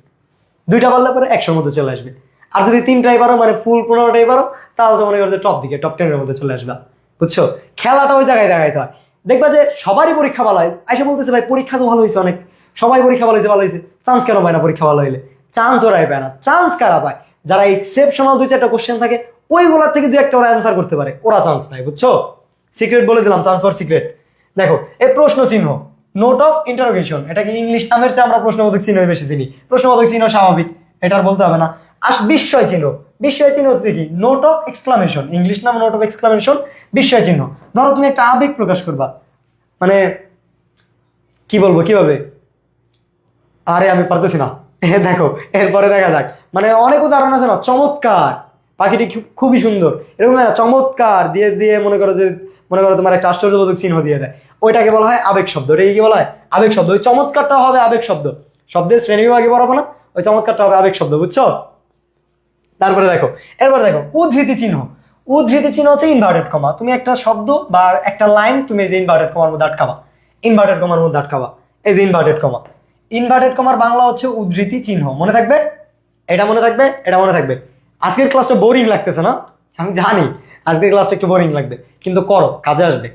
2টা পারলে পরে 100-র মধ্যে চলে আসবে। আর যদি 3টাই পারো, মানে ফুল 15টাই পারো, তাহলে তো মনে করো টপ দিকে, টপ 10-এর মধ্যে চলে আসবে, বুঝছো। খেলাটা ওই জায়গায় দেখাইতে হয়। দেখবা যে সবারই পরীক্ষা ভালো হয়, আইসা বলতেছে ভাই পরীক্ষা তো ভালো হয়েছে অনেক, সবাই পরীক্ষা ভালো হয়েছে, ভালো হয়েছে। চান্স কেন পায় না? পরীক্ষা ভালো হইলে চান্স ওরাই পায় না। চান্স কারা পায়? যারা এক্সেপশনাল 2-4টা কোশ্চেন থাকে, ওইগুলোর থেকে 2-একটা ওরা অ্যান্সার করতে পারে, ওরা চান্স পায়, বুঝছো। সিক্রেট বলে দিলাম, চান্স ফর সিক্রেট। দেখো, এই প্রশ্ন চিহ্ন, নোট অফ ইন্টারোগেশন, এটাকে ইংলিশ নামের চেয়ে আমরা প্রশ্নবোধক চিহ্ন বেশি চিনি। প্রশ্নবোধক চিহ্ন স্বাভাবিক, এটার বলতে হবে না। বিস্ময় চিহ্ন, বিস্ময় চিহ্ন হচ্ছে কি? নোট অফ এক্সক্লামেশন, ইংলিশ নাম নোট অফ এক্সক্লামেশন, বিস্ময় চিহ্ন। ধরো তুমি একটা আবেগ প্রকাশ করবা, মানে কি বলবো, কিভাবে, আরে আমি পারতেছি না। দেখো, এরপরে দেখা যাক। মানে অনেক উদাহরণ আছে না, চমৎকার, পাখিটি খুবই সুন্দর, এরকম না, চমৎকার দিয়ে দিয়ে মনে করো যে, মনে করো তোমার একটা আশ্চর্যবোধক চিহ্ন দিয়ে দেয়, ওইটাকে বলা হয় আবেগ শব্দ। ওটাকে কি বলা হয়? আবেগ শব্দ। ওই চমৎকারটা হবে আবেগ শব্দ। শব্দের শ্রেণীবিভাগে পড়াবো না, ওই চমৎকারটা হবে আবেগ শব্দ, বুঝছো। তারপরে দেখো, এরপর দেখো উদ্ধৃতি চিহ্ন। উদ্ধৃতি চিহ্ন হচ্ছে ইনভার্টেড কমা। তুমি একটা শব্দ বা একটা লাইন তুমি এই যে ইনভার্টেড কমার মধ্যে আটকাবা, ইনভার্টেড কমার মধ্যে আটকাবা, এই যে ইনভার্টেড কমা। ইনভার্টেড কমার বাংলা হচ্ছে উদ্ধৃতি চিহ্ন। মনে থাকবে, এটা মনে থাকবে, এটা মনে থাকবে। আজকের ক্লাসটা বোরিং লাগতেছে না? আমি জানি আজকের ক্লাসটা একটু বোরিং লাগবে, কিন্তু করো, কাজে আসবে।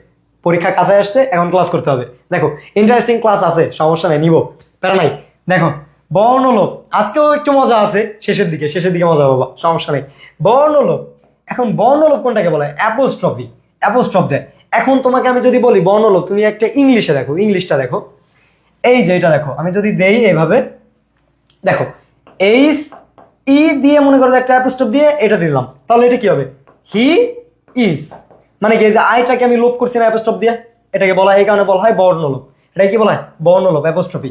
পরীক্ষা কাছে আসছে, এখন ক্লাস করতে হবে। দেখো ইন্টারেস্টিং ক্লাস আছে, সমস্যা নেই, নিবো, প্যারা নাই। দেখো বর্ণলোপ, আজকেও একটু মজা আছে, শেষের দিকে, শেষের দিকে মজা বাবা, সমস্যা নেই। বর্ণলোপ, এখন বর্ণলোপ কোনটাকে বলে? অ্যাপোস্ট্রফি, অ্যাপোস্ট্রফ দেয়। এখন তোমাকে আমি যদি বলি বর্ণলোপ, তুমি একটা ইংলিশে দেখো, ইংলিশটা দেখো, এই যে এটা দেখো, আমি যদি দেই এভাবে, দেখো এইচ ই দিয়ে মনে করো একটা অ্যাপোস্ট্রফ দিয়ে এটা দিলাম, তাহলে এটা কি হবে? He is. মানে কি, এই যে আইটাকে আমি লোপ করছি না অ্যাপোস্ট্রফ দিয়ে, এটাকে বলা হয়, এই কারণে বলা হয় বর্ণলোপ। এটাকে কি বলা হয়? বর্ণলোপ, অ্যাপোস্ট্রফি।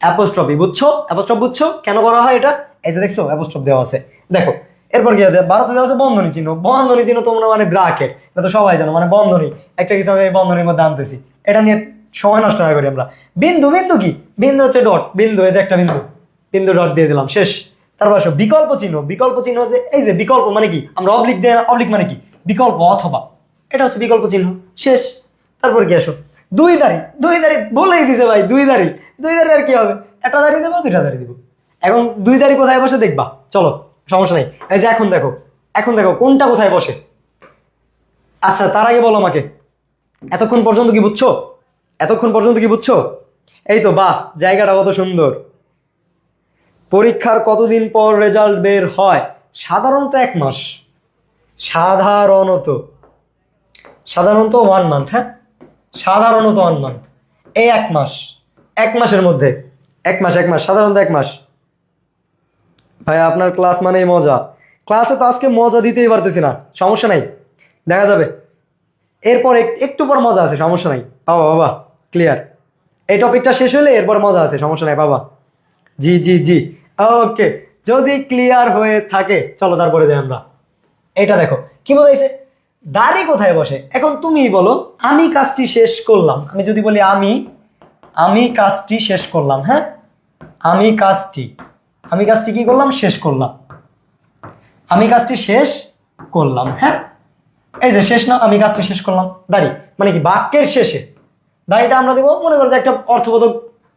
অ্যাপোস্ট্রফি বুঝছো? অ্যাপোস্ট্রফ বুঝছো কেন করা হয় এটা? এই যে দেখছো অ্যাপোস্ট্রফ দেওয়া আছে। দেখো এরপর কি আছে, ভারতে দেওয়া আছে বন্ধনী চিহ্ন। বন্ধনী চিহ্ন তোমরা মানে ব্রাকেট, এটা তো সবাই জানো, মানে বন্ধনী, একটা কিছু আমি এই বন্ধনীর মধ্যে আনতেছি, এটা নিয়ে সময় নষ্ট না করি আমরা। বিন্দু, বিন্দু কি? বিন্দু হচ্ছে ডট, বিন্দু, এই যে একটা বিন্দু, বিন্দু ডট দিয়ে দিলাম, শেষ। তারপর আসো বিকল্প চিহ্ন। বিকল্প চিহ্ন হচ্ছে এই যে বিকল্প, মানে কি আমরা অবলিক দেয়, অবলিক মানে কি? বিকল্প, অথবা, এটা হচ্ছে বিকল্প চিহ্ন, শেষ। তারপর কি আসো দুই দাড়ি। দুই দাড়ি বলেই দিছে ভাই, দুই দাড়ি। দুই দাড়ি আর কি হবে? একটা দাড়ি দেবো, দুইটা দাড়ি দিব। এখন দুই দাড়ি কোথায় বসে দেখবা, চলো, সমস্যা নেই। এই যে এখন দেখো, এখন দেখো কোনটা কোথায় বসে। আচ্ছা তার আগে বলো আমাকে, এতক্ষণ পর্যন্ত কি বুঝছো? এতক্ষণ পর্যন্ত কি বুঝছো? এই তো, বাহ, জায়গাটা কত সুন্দর। পরীক্ষার কতদিন পর রেজাল্ট বের হয়? সাধারণত 1 মাস। সাধারণত, সাধারণত 1 মান্থ। হ্যাঁ, সাধারণত 1 মান্থ। এই 1 মাস, 1 মাসের মধ্যে, 1 মাস, 1 মাস, সাধারণত 1 মাস। ভাই আপনার ক্লাস মানেই মজা। ক্লাসে তো আজকে মজা দিতেই পারতেছি না, সমস্যা নাই, দেখা যাবে। এরপর একটু পর মজা আছে, সমস্যা নাই, বাবা বাবা, ক্লিয়ার। এই টপিকটা শেষ হলে এরপর মজা আছে, সমস্যা নাই বাবা। জি জি জি, ওকে। যদি ক্লিয়ার হয়ে থাকে চলো তারপরে যাই আমরা। এটা দেখো কি বলেছে, দাড়ি কোথায় বসে। এখন তুমি বলো, আমি কাজটি শেষ করলাম। আমি যদি বলি আমি কাজটি শেষ করলাম, হ্যাঁ, আমি কাজটি কি করলাম? শেষ করলাম। আমি কাজটি শেষ করলাম, হ্যাঁ, এই যে শেষ না, আমি কাজটি শেষ করলাম, দাড়ি মানে কি? বাক্যের শেষে দাড়িটা আমরা দেবো। মনে করো যে একটা অর্থবোধক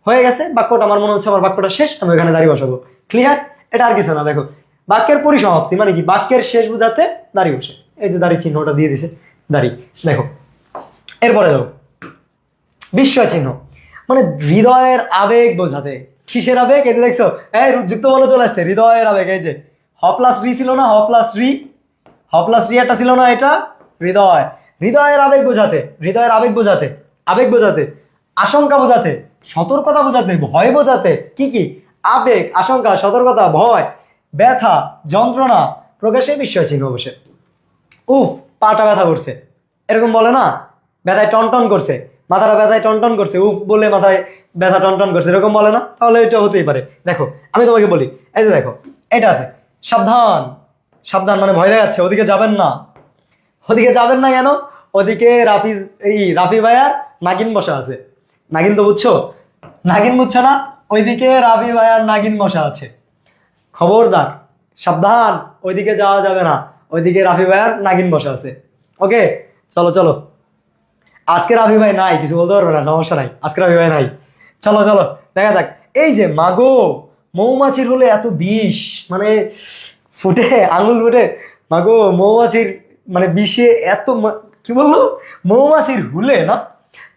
হয়ে গেছে বাক্যটা, আমার মনে হচ্ছে আমার বাক্যটা শেষ, আমি ওখানে দাড়ি বসাবো, ক্লিয়ার। এটা আর কিছু না। দেখো বাক্যের পরিসমাপ্তি মানে কি? বাক্যের শেষ বোঝাতে দাড়ি বসে, এই যে দাড়ি চিহ্নটা দিয়ে দিছে, দাড়ি। দেখো এরপরে দেখো বিস্ময় চিহ্ন, মানে হৃদয়ের আবেগ বোঝাতে। কিসের আবেগ? এই যে দেখছো, এই যুক্ত বলে চলে আসছে, হৃদয়ের আবেগ। এই যে হ প্লাস রি ছিল না, হ প্লাস রি একটা ছিল না, এটা হৃদয়। হৃদয়ের আবেগ বোঝাতে, হৃদয়ের আবেগ বোঝাতে, আবেগ বোঝাতে, আশঙ্কা বোঝাতে, সতর্কতা বোঝাতে, ভয় বোঝাতে। কি কি? আবেগ, আশঙ্কা, সতর্কতা, ভয়, ব্যথা, যন্ত্রণা প্রকাশে বিস্ময় চিহ্ন বসে। উফ, পাটা ব্যথা করছে, এরকম বলে না? ব্যথায় টনটন করছে, মাথাটা ব্যথায় টনটন করছে, উফ বলে মাথায় ব্যথা টনটন করছে, এরকম বলে না? তাহলে এটা হতেই পারে। দেখো আমি তোমাকে বলি, এই যে দেখো এটা আছে, সাবধান। সাবধান মানে ভয় দেখাচ্ছে, ওদিকে যাবেন না। ওদিকে যাবেন না কেন? ওদিকে রাফি ভাইয়ার নাগিন বসা আছে। নাগিন তো বুঝছো? নাগিন বুঝছো না? ওইদিকে রাফি ভাইয়ার নাগিন বসা আছে, খবরদার, সাবধান, ওইদিকে যাওয়া যাবে না। ওইদিকে রাফি ভাইয়ার নাগিন বসা আছে। ওকে, চলো চলো। আজকে রাফি ভাই নাই, কিছু বলতে পারবে না, সমস্যা নাই, আজকে রাফি ভাই নাই। চলো চলো দেখা যাক। এই যে মাগো, মৌমাছির হলে এত বিষ, মানে ফুটে, আঙুল ফুটে, মাগো মৌমাছির মানে বিষে এত কি বললো? মৌমাছির হুলে না,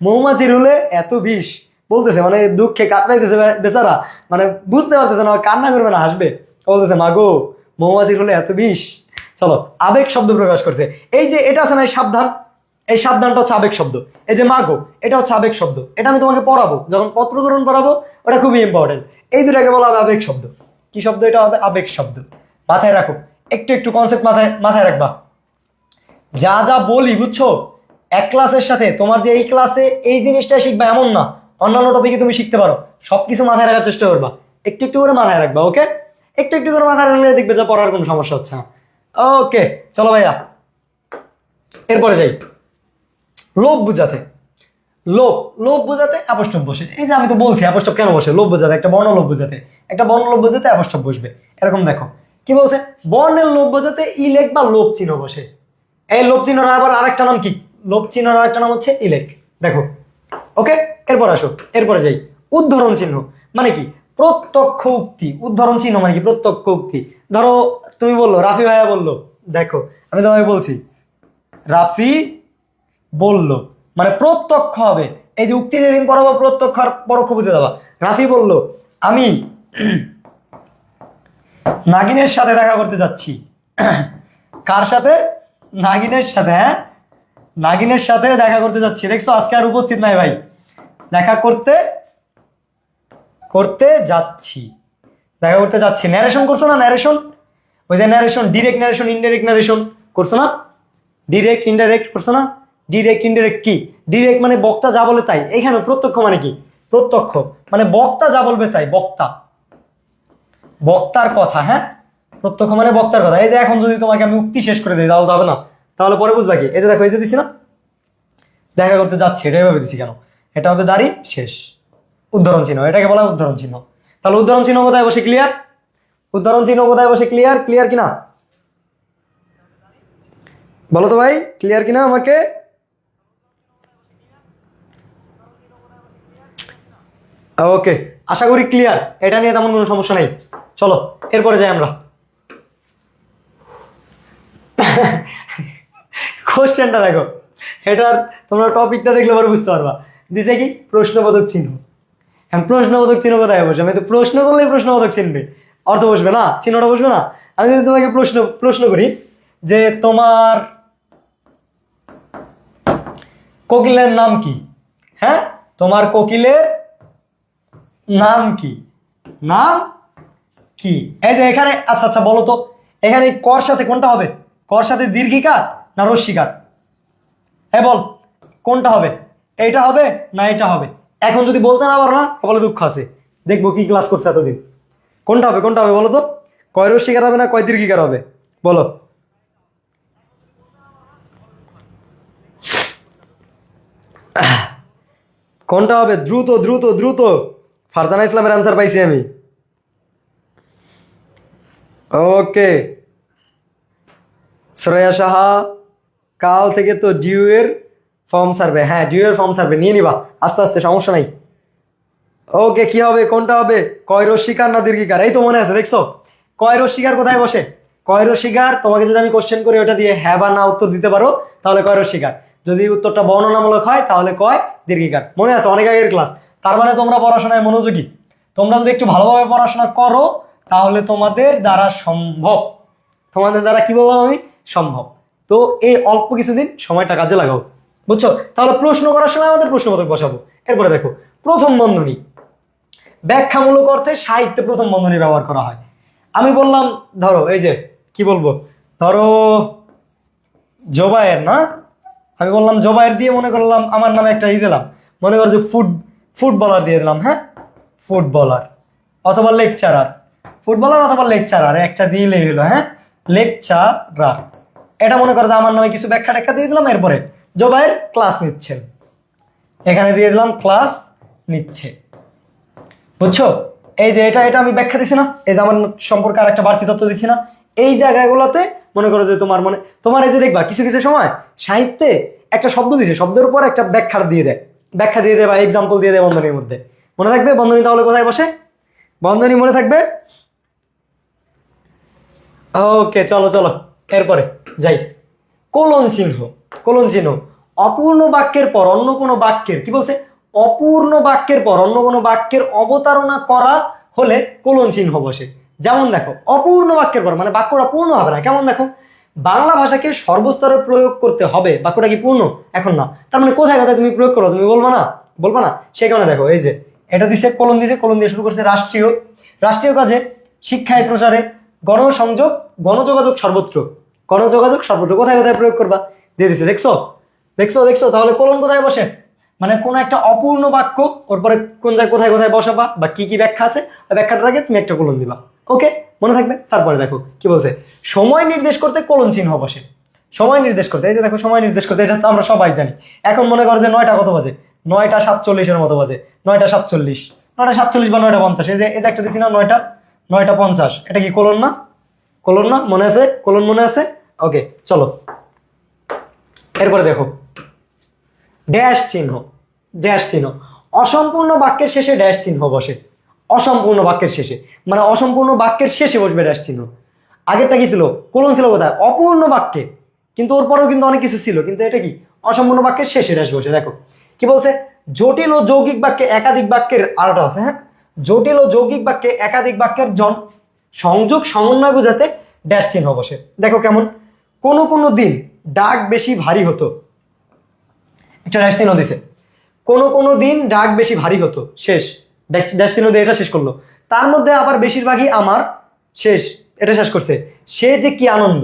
মৌমাছির হুলে এত বিষ বলতেছে, মানে দুঃখে কাতরাইতেছে বেচারা, মানে বুঝতে পারতেছে না, কান্না করবে না হাসবে, বলতেছে মাগো মৌমাছির হলে এত বিষ। চলো, আবেগ শব্দ প্রকাশ করছে। এই যে এটা আছে না, সাবধান, এই সাবধানটা হচ্ছে আবেগ শব্দ। এই যে মাগো, এটা হচ্ছে আবেগ শব্দ। এটা আমি তোমাকে পড়াবো, যখন পত্রগ্রহণ পড়াবো, ওটা খুবই ইম্পর্টেন্ট। এই দুটাকে বলা হবে আবেগ শব্দ। কি শব্দ? এটা হবে আবেগ শব্দ। মাথায় রাখো, একটু একটু কনসেপ্ট মাথায় মাথায় রাখবা। যা যা বলি বুঝছো, এক ক্লাসের সাথে তোমার যে এই ক্লাসে এই জিনিসটা শিখবা এমন না, অন্যান্য টপিকে তুমি শিখতে পারো। সবকিছু মাথায় রাখার চেষ্টা করবা, একটু একটু করে মাথায় রাখবা। ওকে, একটু একটু করে মাথায় রাখলে দেখবে যে পড়ার কোনো সমস্যা হচ্ছে না। ওকে চলো ভাইয়া, এরপরে যাই। লোভ বুঝাতে, লোভ বোঝাতে অ্যাপোস্ট্রফ বসে। এই যে আমি তো বলছি অ্যাপোস্ট্রফ কেন বসে, লোভ বোঝাতে, একটা বর্ণলোভ বোঝাতে, একটা বর্ণলোভ বোঝাতে অ্যাপোস্ট্রফ বসবে। এরকম দেখো, কি বলছে? বর্ণের লোভ বোঝাতে ইলেক বা লোভ চিহ্ন বসে। এই লোভ চিহ্নর আবার আরেকটা নাম কি? লোভ চিহ্নর আরেকটা নাম হচ্ছে ইলেক। দেখো, ওকে, এরপর আসো, এরপরে যাই। উদ্ধরণ চিহ্ন মানে কি? প্রত্যক্ষ উক্তি। উদ্ধরণ চিহ্ন মানে কি? প্রত্যক্ষ উক্তি। ধরো তুমি বললো, রাফি ভাইয়া বললো, দেখো আমি তোমাকে বলছি রাফি বলল, মানে প্রত্যক্ষ হবে। এই যে উক্তি যেদিন পড়াবো প্রত্যক্ষ আর পরোক্ষ বুঝে যাবা। রাফি বলল আমি নাগিনের সাথে দেখা করতে যাচ্ছি। কার সাথে? নাগিনের সাথে। হ্যাঁ, নাগিনের সাথে দেখা করতে যাচ্ছি। দেখছো আজকে আর উপস্থিত নাই ভাই। দেখা করতে করতে যাচ্ছি, দেখা করতে যাচ্ছি। ন্যারেশন করছো না? ন্যারেশন, ওই যে narration, direct narration, indirect narration করছো না? ডিরেক্ট ইনডাইরেক্ট করছো না? ডিরেক্ট ইনডাইরেক্ট কি? ডিরেক্ট মানে বক্তা যা বলে তাই। এখানে প্রত্যক্ষ মানে কি? প্রত্যক্ষ মানে বক্তা যা বলবে তাই। বক্তা, বক্তার কথা। হ্যাঁ, প্রত্যক্ষ মানে বক্তার কথা। এই যে এখন যদি তোমাকে আমি উক্তি শেষ করে দিই তাহলে তো হবে না, তাহলে পরে বুঝবা কি? এই যে দেখো, এই যে দিছি না, দেখা করতে যাচ্ছি, এটা এভাবে দিছি কেন? এটা হবে দাড়ি শেষ, উদ্ধরণ চিহ্ন, এটাকে বলা হয় উদ্ধরণ চিহ্ন। তাহলে উদ্ধরণ চিহ্ন কোথায় বসে? ক্লিয়ার? উদ্ধরণ চিহ্ন কোথায় বসে? ক্লিয়ার? ক্লিয়ার কিনা বলো তো ভাই, ক্লিয়ার কিনা আমাকে? ওকে, আশা করি ক্লিয়ার। এটা নিয়ে তেমন কোনো সমস্যা নেই। চলো এরপরে যাই আমরা। কোশ্চেনটা দেখো, এটার তোমরা টপিকটা দেখলে পরে বুঝতে পারবা। দিছে কি? প্রশ্নবোধক চিহ্ন। এখন প্রশ্নবোধক চিহ্ন কোথায় বসে? আমি তো প্রশ্ন করলেই প্রশ্নবোধক চিনবে, অর্থ বসবে না, চিহ্নটা বসবে না। আমি যদি তোমাকে প্রশ্ন প্রশ্ন করি যে তোমার কোকিলের নাম কি? হ্যাঁ, তোমার কোকিলের নাম কি? নাম কি? এই যে এখানে, আচ্ছা আচ্ছা বলো তো, এখানে কর সাথে কোনটা হবে? কর সাথে দীর্ঘিকার না রস্যিকার? হ্যাঁ বল, কোনটা হবে? এইটা হবে না এটা হবে? এখন যদি বলতে না পারো না, বলে দুঃখ আছে। দেখবো কি ক্লাস করছে এতদিন। কোনটা হবে? কোনটা হবে বলো তো? কয় রস্যিকার হবে না কয় দীর্ঘিকার হবে? বলো। কোনটা হবে? দ্রুত দ্রুত দ্রুত। ফারজানা ইসলামের অ্যান্সার পাইছি আমি। ওকে, শ্রেয়া সাহা, কাল থেকে তো ডিউ এর ফর্ম সার্ভে। হ্যাঁ, ডিউ এর ফর্ম সার্ভে নিয়ে নিবা আস্তে আস্তে, সমস্যা নাই। ওকে, কি হবে? কোনটা হবে? কয় রস্যিকার না দীর্ঘিকার? এই তো মনে আছে, দেখছো কয় রস্যিকার কোথায় বসে? কয় রস্যিকার, তোমাকে যদি আমি কোশ্চেন করি ওটা দিয়ে হ্যাঁ বা না উত্তর দিতে পারো তাহলে কয় রস্যিকার। যদি উত্তরটা বর্ণনামূলক হয় তাহলে কয় দীর্ঘিকার। মনে আছে, অনেক আগের ক্লাস। তার মানে তোমরা পড়াশোনায় মনোযোগী। তোমরা যদি একটু ভালোভাবে পড়াশোনা করো তাহলে তোমাদের দ্বারা সম্ভব। তোমাদের দ্বারা কি বললাম আমি? সম্ভব। তো এই অল্প কিছুদিন সময়টা কাজে লাগাও, বুঝছো? তাহলে প্রশ্ন করার সময় আমাদের প্রশ্নবোধক বসাবো। এরপরে দেখো, প্রথম বন্ধনী ব্যাখ্যামূলক অর্থে সাহিত্যে প্রথম বন্ধনী ব্যবহার করা হয়। আমি বললাম, ধরো এই যে কি বলবো, ধরো জোবায়ের না, আমি বললাম জোবায়ের দিয়ে মনে করলাম আমার নামে একটা দিলাম, মনে করো যে ফুটবলার দিয়ে দিলাম। হ্যাঁ, ফুটবলার অথবা লেকচারার, ফুটবলার অথবা লেকচারার একটা দিলেই হলো। হ্যাঁ, লেকচারার, এটা মনে করো যে আমার নামে কিছু ব্যাখ্যা ট্যাখ্যা দিয়ে দিলাম। এরপরে জোবায়ের ক্লাস নিচ্ছেন, এখানে দিয়ে দিলাম ক্লাস নিচ্ছে, বুঝছো? এই যে এটা এটা আমি ব্যাখ্যা দিছি না, এই যে আমার সম্পর্কে আর একটা বাড়তি তথ্য দিচ্ছি না। এই জায়গাগুলোতে মনে করো যে তোমার এই যে দেখবা কিছু কিছু সময় সাহিত্যে একটা শব্দ দিছে, শব্দের উপর একটা ব্যাখ্যা দিয়ে দেয় বা এক্সাম্পল দিয়ে দেয় বন্ধনীর মধ্যে। মনে থাকবে বন্ধনী তাহলে কোথায় বসে? বন্ধনী মনে থাকবে। ওকে, চলো চলো এরপরে যাই। কোলন চিহ্ন। কোলন চিহ্ন অপূর্ণ বাক্যের পর অন্য কোনো বাক্যের, কি বলছে? অপূর্ণ বাক্যের পর অন্য কোনো বাক্যের অবতারণা করা হলে কোলন চিহ্ন বসে। যেমন দেখো, অপূর্ণ বাক্যের পর মানে বাক্যটা পূর্ণ হবে না। কেমন দেখো, বাংলা ভাষাকে সর্বস্তরে প্রয়োগ করতে হবে, বাক্যটা কি পূর্ণ? এখন না, তার মানে কোথায় কোথায় তুমি প্রয়োগ করো? তুমি বলবা না, বলবা না। সে কারণে দেখো, এই যে এটা দিছে কোলন দিছে, কোলন দিয়ে শুরু করছে রাষ্ট্রীয়। রাষ্ট্রীয় কাজে, শিক্ষায়, প্রসারে, গণসংযোগ, গণযোগাযোগ সর্বত্র, গণযোগাযোগ সর্বত্র কোথায় কোথায় প্রয়োগ করবা দিয়ে দিছে। দেখছো দেখছো দেখছো তাহলে কোলন কোথায় বসে? মানে কোন একটা অপূর্ণ বাক্য, ওর পরে কোন জায়গায় কোথায় কোথায় বসাবা বা কি কি ব্যাখ্যা আছে, ওই ব্যাখ্যাটার আগে তুমি একটা কোলন দিবা। ওকে, মনে থাকবে। তারপরে দেখো কি বলছে, সময় নির্দেশ করতে কোলন চিহ্ন বসে। সময় নির্দেশ করতে, এই যে দেখো সময় নির্দেশ করতে, এটা তো আমরা সবাই জানি। এখন মনে করো যে 9টা কত বাজে? 9টা 47-এর মতো বাজে। 9টা 47, 9টা 47 বা 9টা 50, এই যে একটা দিছি না 9টা 50, এটা কি কোলন না? কোলন না, মনে আছে? কোলন মনে আছে? ওকে, চলো এরপরে দেখো ড্যাশ চিহ্ন। ড্যাশ চিহ্ন অসম্পূর্ণ বাক্যের শেষে ড্যাশ চিহ্ন বসে। অসম্পূর্ণ বাক্যের শেষে, মানে অসম্পূর্ণ বাক্যের শেষে বসবে ড্যাশ চিহ্ন। আগেরটা কি ছিল? কোলন ছিল কোথায়? অপূর্ণ বাক্যে, কিন্তু ওর পরেও কিন্তু অনেক কিছু ছিল, কিন্তু এটা কি? অসম্পূর্ণ বাক্যের শেষে ড্যাশ বসে। দেখো কি বলছে, জটিল ও যৌগিক বাক্যে একাধিক বাক্যের আরেকটা আছে, হ্যাঁ, জটিল ও যৌগিক বাক্যে একাধিক বাক্যের সংযোগ সমন্বয় বোঝাতে ড্যাশ চিহ্ন বসে। দেখো কেমন, কোনো কোনো দিন ডাক বেশি ভারী হতো, একটা ড্যাশ চিহ্ন দিছে। কোনো কোনো দিন ডাক বেশি ভারী হতো, শেষ। ড্যাশ চিহ্ন দিয়ে এটা শেষ করলো। তার মধ্যে আবার বেশিরভাগই আমার, শেষ। এটা শেষ করছে, সে যে কি আনন্দ।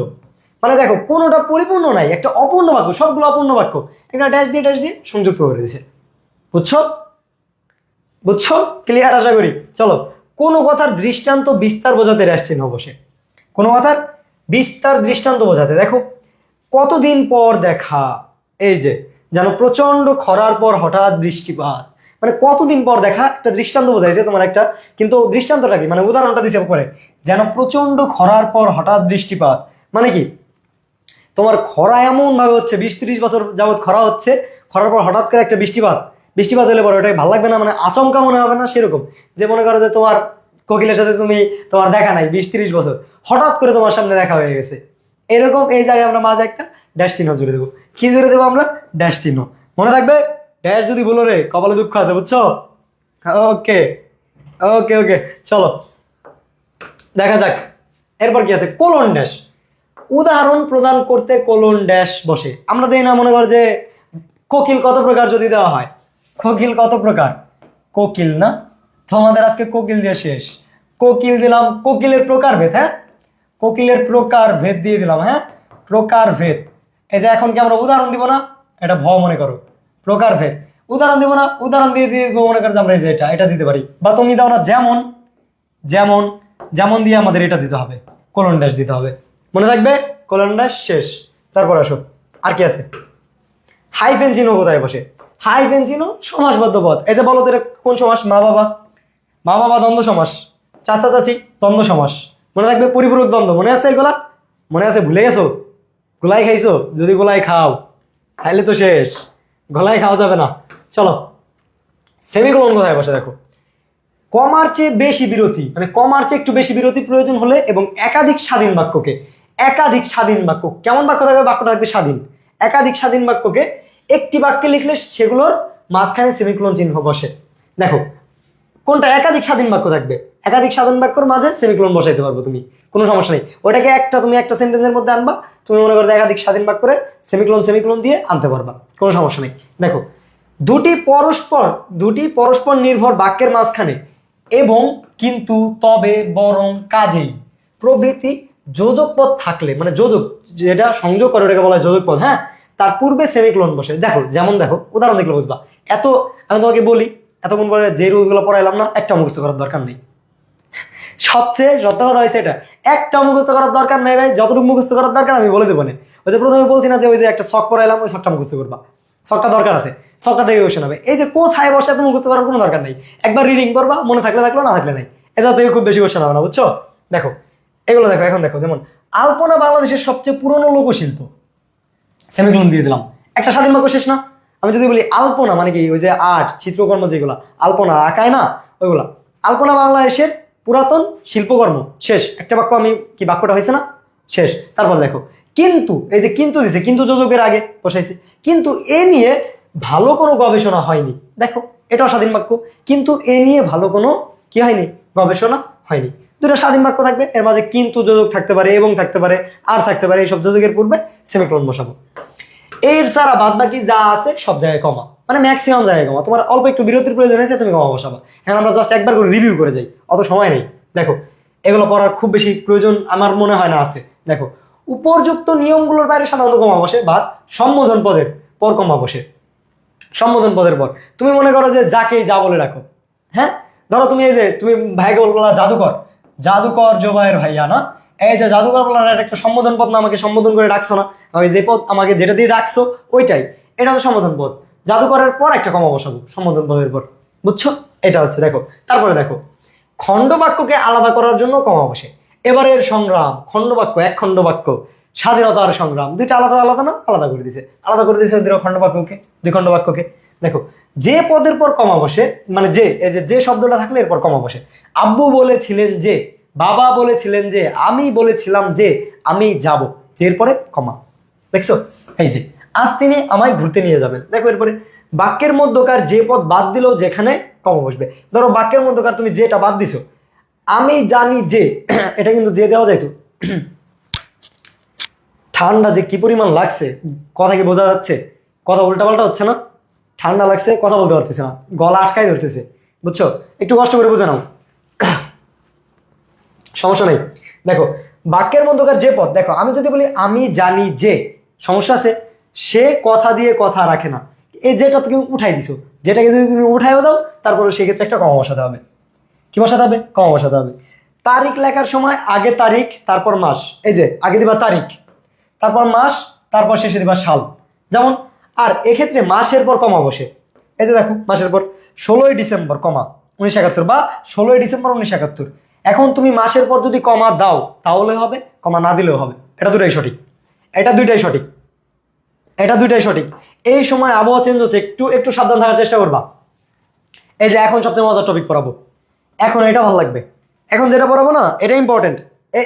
মানে দেখো কোনোটা পরিপূর্ণ নাই, একটা অপূর্ণ বাক্য, সবগুলো অপূর্ণ বাক্য, একটা ড্যাশ দিয়ে সংযুক্ত করে দিয়েছে। বুঝছো? বুঝছো? ক্লিয়ার আশা করি। চলো, কোনো কথার দৃষ্টান্ত বিস্তার বোঝাতে ড্যাশ চিহ্ন বসে। কোনো কথার বিস্তার দৃষ্টান্ত বোঝাতে। দেখো কতদিন পর দেখা, এই যে যেন প্রচন্ড খরার পর হঠাৎ বৃষ্টিপাত, মানে কতদিন পর দেখা একটা দৃষ্টান্ত বোঝাইছে তোমার একটা, কিন্তু দৃষ্টান্তটা কি, মানে উদাহরণটা দিছে পরে, যেন প্রচন্ড খরার পর হঠাৎ বৃষ্টিপাত। মানে কি, তোমার খরা এমন ভাবে হচ্ছে, 20-30 বছর যাবৎ খরা হচ্ছে, খরার পর হঠাৎ করে একটা বৃষ্টিপাত, বৃষ্টিপাত হলে পরে ওটাকে ভালো লাগবে না, মানে আচমকা মনে হবে না? সেরকম যে মনে করো যে তোমার কোকিলের সাথে তুমি, তোমার দেখা নাই 20-30 বছর, হঠাৎ করে তোমার সামনে দেখা হয়ে গেছে, এরকম। এই জায়গায় আমরা মাঝে একটা ড্যাশ চিহ্ন জুড়ে দেবো। কি জুড়ে দেবো আমরা? ড্যাশ চিহ্ন। মনে থাকবে, ড্যাশ যদি বলো রে কপালে দুঃখ আছে, বুঝছো? ওকে ওকে ওকে, চলো দেখা যাক এরপর কি আছে। কোলন ড্যাশ, উদাহরণ প্রদান করতে কোলন ড্যাশ বসে। আমরা দেই না, মনে কর যে কোকিল কত প্রকার যদি দেওয়া হয়, কোকিল কত প্রকার, কোকিল না, তোমাদের আজকে কোকিল দিয়ে শেষ। কোকিল দিলাম, কোকিলের প্রকারভেদ, হ্যাঁ, কোকিলের প্রকারভেদ দিয়ে দিলাম, হ্যাঁ, প্রকারভেদ। এই যে এখন কি আমরা উদাহরণ দিব না? এটা ভ মনে করো, প্রকারভেদ। উদাহরণ দিব না? উদাহরণ দিয়ে দিব, মনে করো আমরা এই যে এটা দিতে পারি, বা তুমি দাও না, যেমন যেমন যেমন দিয়ে আমাদের এটা দিতে হবে, কোলন ড্যাশ দিতে হবে। মনে থাকবে? কোলন ড্যাশ শেষ। তারপর আসো, আর কি আছে? হাইফেন চিহ্ন কোথায় বসে? হাইফেন চিহ্ন সমাসবদ্ধ পদ। এই যে বলো তো এটা কোন সমাস? মা বাবা, মা বাবা দ্বন্দ্ব সমাস, চাচা চাচি দ্বন্দ্ব সমাস। মনে রাখবে, পরিপূরক দ্বন্দ্ব। মনে আছে এগুলা? মনে আছে? ভুলে গেছো? গোলাই খাইছো? যদি গোলাই খাও, খাইলে তো শেষ, গলায় খাওয়া যাবে না। চলো, সেমিকোলন কোথায় বসে? দেখো কমার চেয়ে বেশি বিরতি, মানে কমার চেয়ে একটু বেশি বিরতি প্রয়োজন হলে এবং একাধিক স্বাধীন বাক্যকে, একাধিক স্বাধীন বাক্য, কেমন বাক্য থাকবে? বাক্যটা থাকবে স্বাধীন। একাধিক স্বাধীন বাক্যকে একটি বাক্যে লিখলে সেগুলোর মাঝখানে সেমিকোলন চিহ্ন বসে। দেখো কোনটা একাধিক স্বাধীন বাক্য থাকবে, একাধিক স্বাধীন বাক্যর মাঝে সেমিকোলন বসাইতে পারবো তুমি, কোনো সমস্যা নেই। ওটাকে তুমি একটা সেন্টেন্সের মধ্যে আনবা, তুমি মনে করো একাধিক স্বাধীন বাক্য করে সেমিকোলন দিয়ে আনতে পারবা, কোনো সমস্যা নেই। দেখো দুটি পরস্পর নির্ভর বাক্যের মাঝখানে এবং, কিন্তু, তবে, বরং, কাজেই প্রভৃতি যোজক পদ থাকলে, মানে যোজক যেটা সংযোগ করে ওটাকে বলা হয় যোজক পদ, হ্যাঁ, তার পূর্বে সেমিকোলন বসে। দেখো যেমন, দেখো উদাহরণ দেখলে বুঝবা। আমি তোমাকে বলি, এতক্ষণ পরে যে রুলসগুলো পড়াইলাম না, একটা মুখস্থ করার দরকার নেই। সবচেয়ে সত্য কথা হয়েছে এটা, একটা মুখস্থ করার দরকার নেই ভাই। যতটুকু মুখস্থ করার দরকার আমি বলে দেবো না। ওই যে প্রথমে বলছি না যে ওই যে একটা শখ পড়াইলাম, ওই শখটা মুখস্থ করবা, শখটা দরকার আছে, শখটা দেখে কোশ্চেন হবে। এই যে কোথায় বসে এত মুখস্থ করার কোনো দরকার নেই, একবার রিডিং করবা, মনে থাকলে থাকলো, না থাকলে নাই, এটা থেকে খুব বেশি কোশ্চেন হবে না, বুঝছো? দেখো এগুলো দেখো, এখন দেখো, যেমন আলপনা বাংলাদেশের সবচেয়ে পুরনো লোকশিল্প, সেমিকোলন দিয়ে দিলাম। একটা স্বাধীন বাক্য শেষ না? আমি যদি বলি আলপনা, মানে কি? ওই যে আর্ট, চিত্রকর্ম যেগুলো আলপনা আঁকায় না, ওইগুলা। আলপনা বাংলাদেশের পুরাতন শিল্পকর্ম, শেষ। একটা বাক্য, আমি কি, বাক্যটা হয়েছে না? শেষ। তারপর দেখো কিন্তু, এই যে কিন্তু দিছে, কিন্তু যোজকের আগে বসাইছে, কিন্তু এ নিয়ে ভালো কোনো গবেষণা হয়নি। দেখো এটাও স্বাধীন বাক্য, কিন্তু এ নিয়ে ভালো কোনো কি হয়নি, গবেষণা হয়নি। দুটো স্বাধীন বাক্য থাকবে, এর মাঝে কিন্তু যোজক থাকতে পারে, এবং থাকতে পারে, আর থাকতে পারে, এইসব যোজকের পূর্বে সেমিকোলন বসাবো। এর ছাড়া বাদ বাকি যা আছে সব জায়গায় কমা, মানে ম্যাক্সিমাম জায়গায় কমা। তোমার অল্প একটু বিরতির প্রয়োজন হয়েছে, তুমি কমা বসাবা। এখন আমরা জাস্ট একবার করে রিভিউ করে যাই, অত সময় নেই। দেখো এগুলো পড়ার খুব বেশি প্রয়োজন আমার মনে হয় না আছে। দেখো উপর্যুক্ত নিয়মগুলোর বাইরে সাধারণত কমা বসে, বা সম্বোধন পদের পর কমা বসে। সম্বোধন পদের পর তুমি মনে করো যে যাকে যা বলে রাখো, হ্যাঁ, ধরো তুমি এই যে তুমি ভাইকে বলবো জাদুকর, জাদুকর জোবাইয়ের ভাইয়া না, এই যে জাদুকর বলার একটা সম্বোধন পদ না, আমাকে সম্বোধন করে ডাকছো না, আমি যে পদ আমাকে যেটা দিয়ে ডাকছো ওইটাই, এটা হচ্ছে সম্বোধন পদ। জাদুকরের পর একটা কমা বসাবো সম্বোধন পদের পর, বুঝছো? এটা হচ্ছে, দেখো তারপরে দেখো খণ্ড বাক্যকে আলাদা করার জন্য কমা বসে। এবারের সংগ্রাম খণ্ডবাক্য, এক খণ্ডবাক্য, স্বাধীনতার সংগ্রাম, দুইটা আলাদা আলাদা না, আলাদা করে দিয়েছে, আলাদা করে দিয়েছে দুই খণ্ডবাক্যকে, দুই খণ্ডবাক্যকে। দেখো যে পদের পর কমা বসে, মানে যে এই যে শব্দটা থাকলে এরপর কমা বসে। আব্বু বলেছিলেন যে, বাবা বলেছিলেন যে, আমি বলেছিলাম যে আমি যাব, যে এরপরে কমা। দেখছো, এই যে আজ তিনি আমায় ঘুরতে নিয়ে যাবেন। দেখো এরপরে বাক্যের মধ্যকার যে পদ বাদ দিলেও যেখানে কমা বসবে। ধরো বাক্যের মধ্যকার তুমি যেটা বাদ দিছো, আমি জানি যে, এটা কিন্তু যে দেওয়া যাইতো। ঠান্ডা যে কি পরিমাণ লাগছে, কথা কি বোঝা যাচ্ছে? কথা উল্টাপাল্টা হচ্ছে না? ঠান্ডা লাগছে, কথা বলতে পারতেছে না, গলা আটকাই ধরতেছে, বুঝছো? একটু কষ্ট করে বুঝে নাও, সমস্যা নেই। দেখো বাক্যের মধ্যকার যে পদ, দেখো আমি যদি বলি আমি জানি যে, সমস্যা আছে? সে কথা দিয়ে কথা রাখে না, এই যেটা তুমি উঠাই দিছো, যেটাকে যদি তুমি উঠাইও দাও তারপরে সেক্ষেত্রে একটা কমা বসাতে হবে। কি বসাতে হবে? কমা বসাতে হবে। তারিখ লেখার সময় আগে তারিখ তারপর মাস, এই যে আগে দিবা তারিখ, তারপর মাস, তারপর শেষে দিবা সাল, যেমন। আর এক্ষেত্রে মাসের পর কমা বসে, এই যে দেখো মাসের পর 16ই ডিসেম্বর কমা 1971 বা 16ই ডিসেম্বর 1971। এখন তুমি মাসের পর যদি কমা দাও তাহলে হবে, কমা না দিলেও হবে। এটা দুটাই সঠিক, এটা দুইটাই সঠিক, এটা দুইটাই সঠিক। এই সময় আবহাওয়া চেঞ্জ হচ্ছে, একটু একটু সাবধান থাকার চেষ্টা করবা। এই যে এখন সবচেয়ে মজার টপিক পড়াবো, এখন এটা ভালো লাগবে। এখন যেটা পড়াবো না এটা ইম্পর্টেন্ট,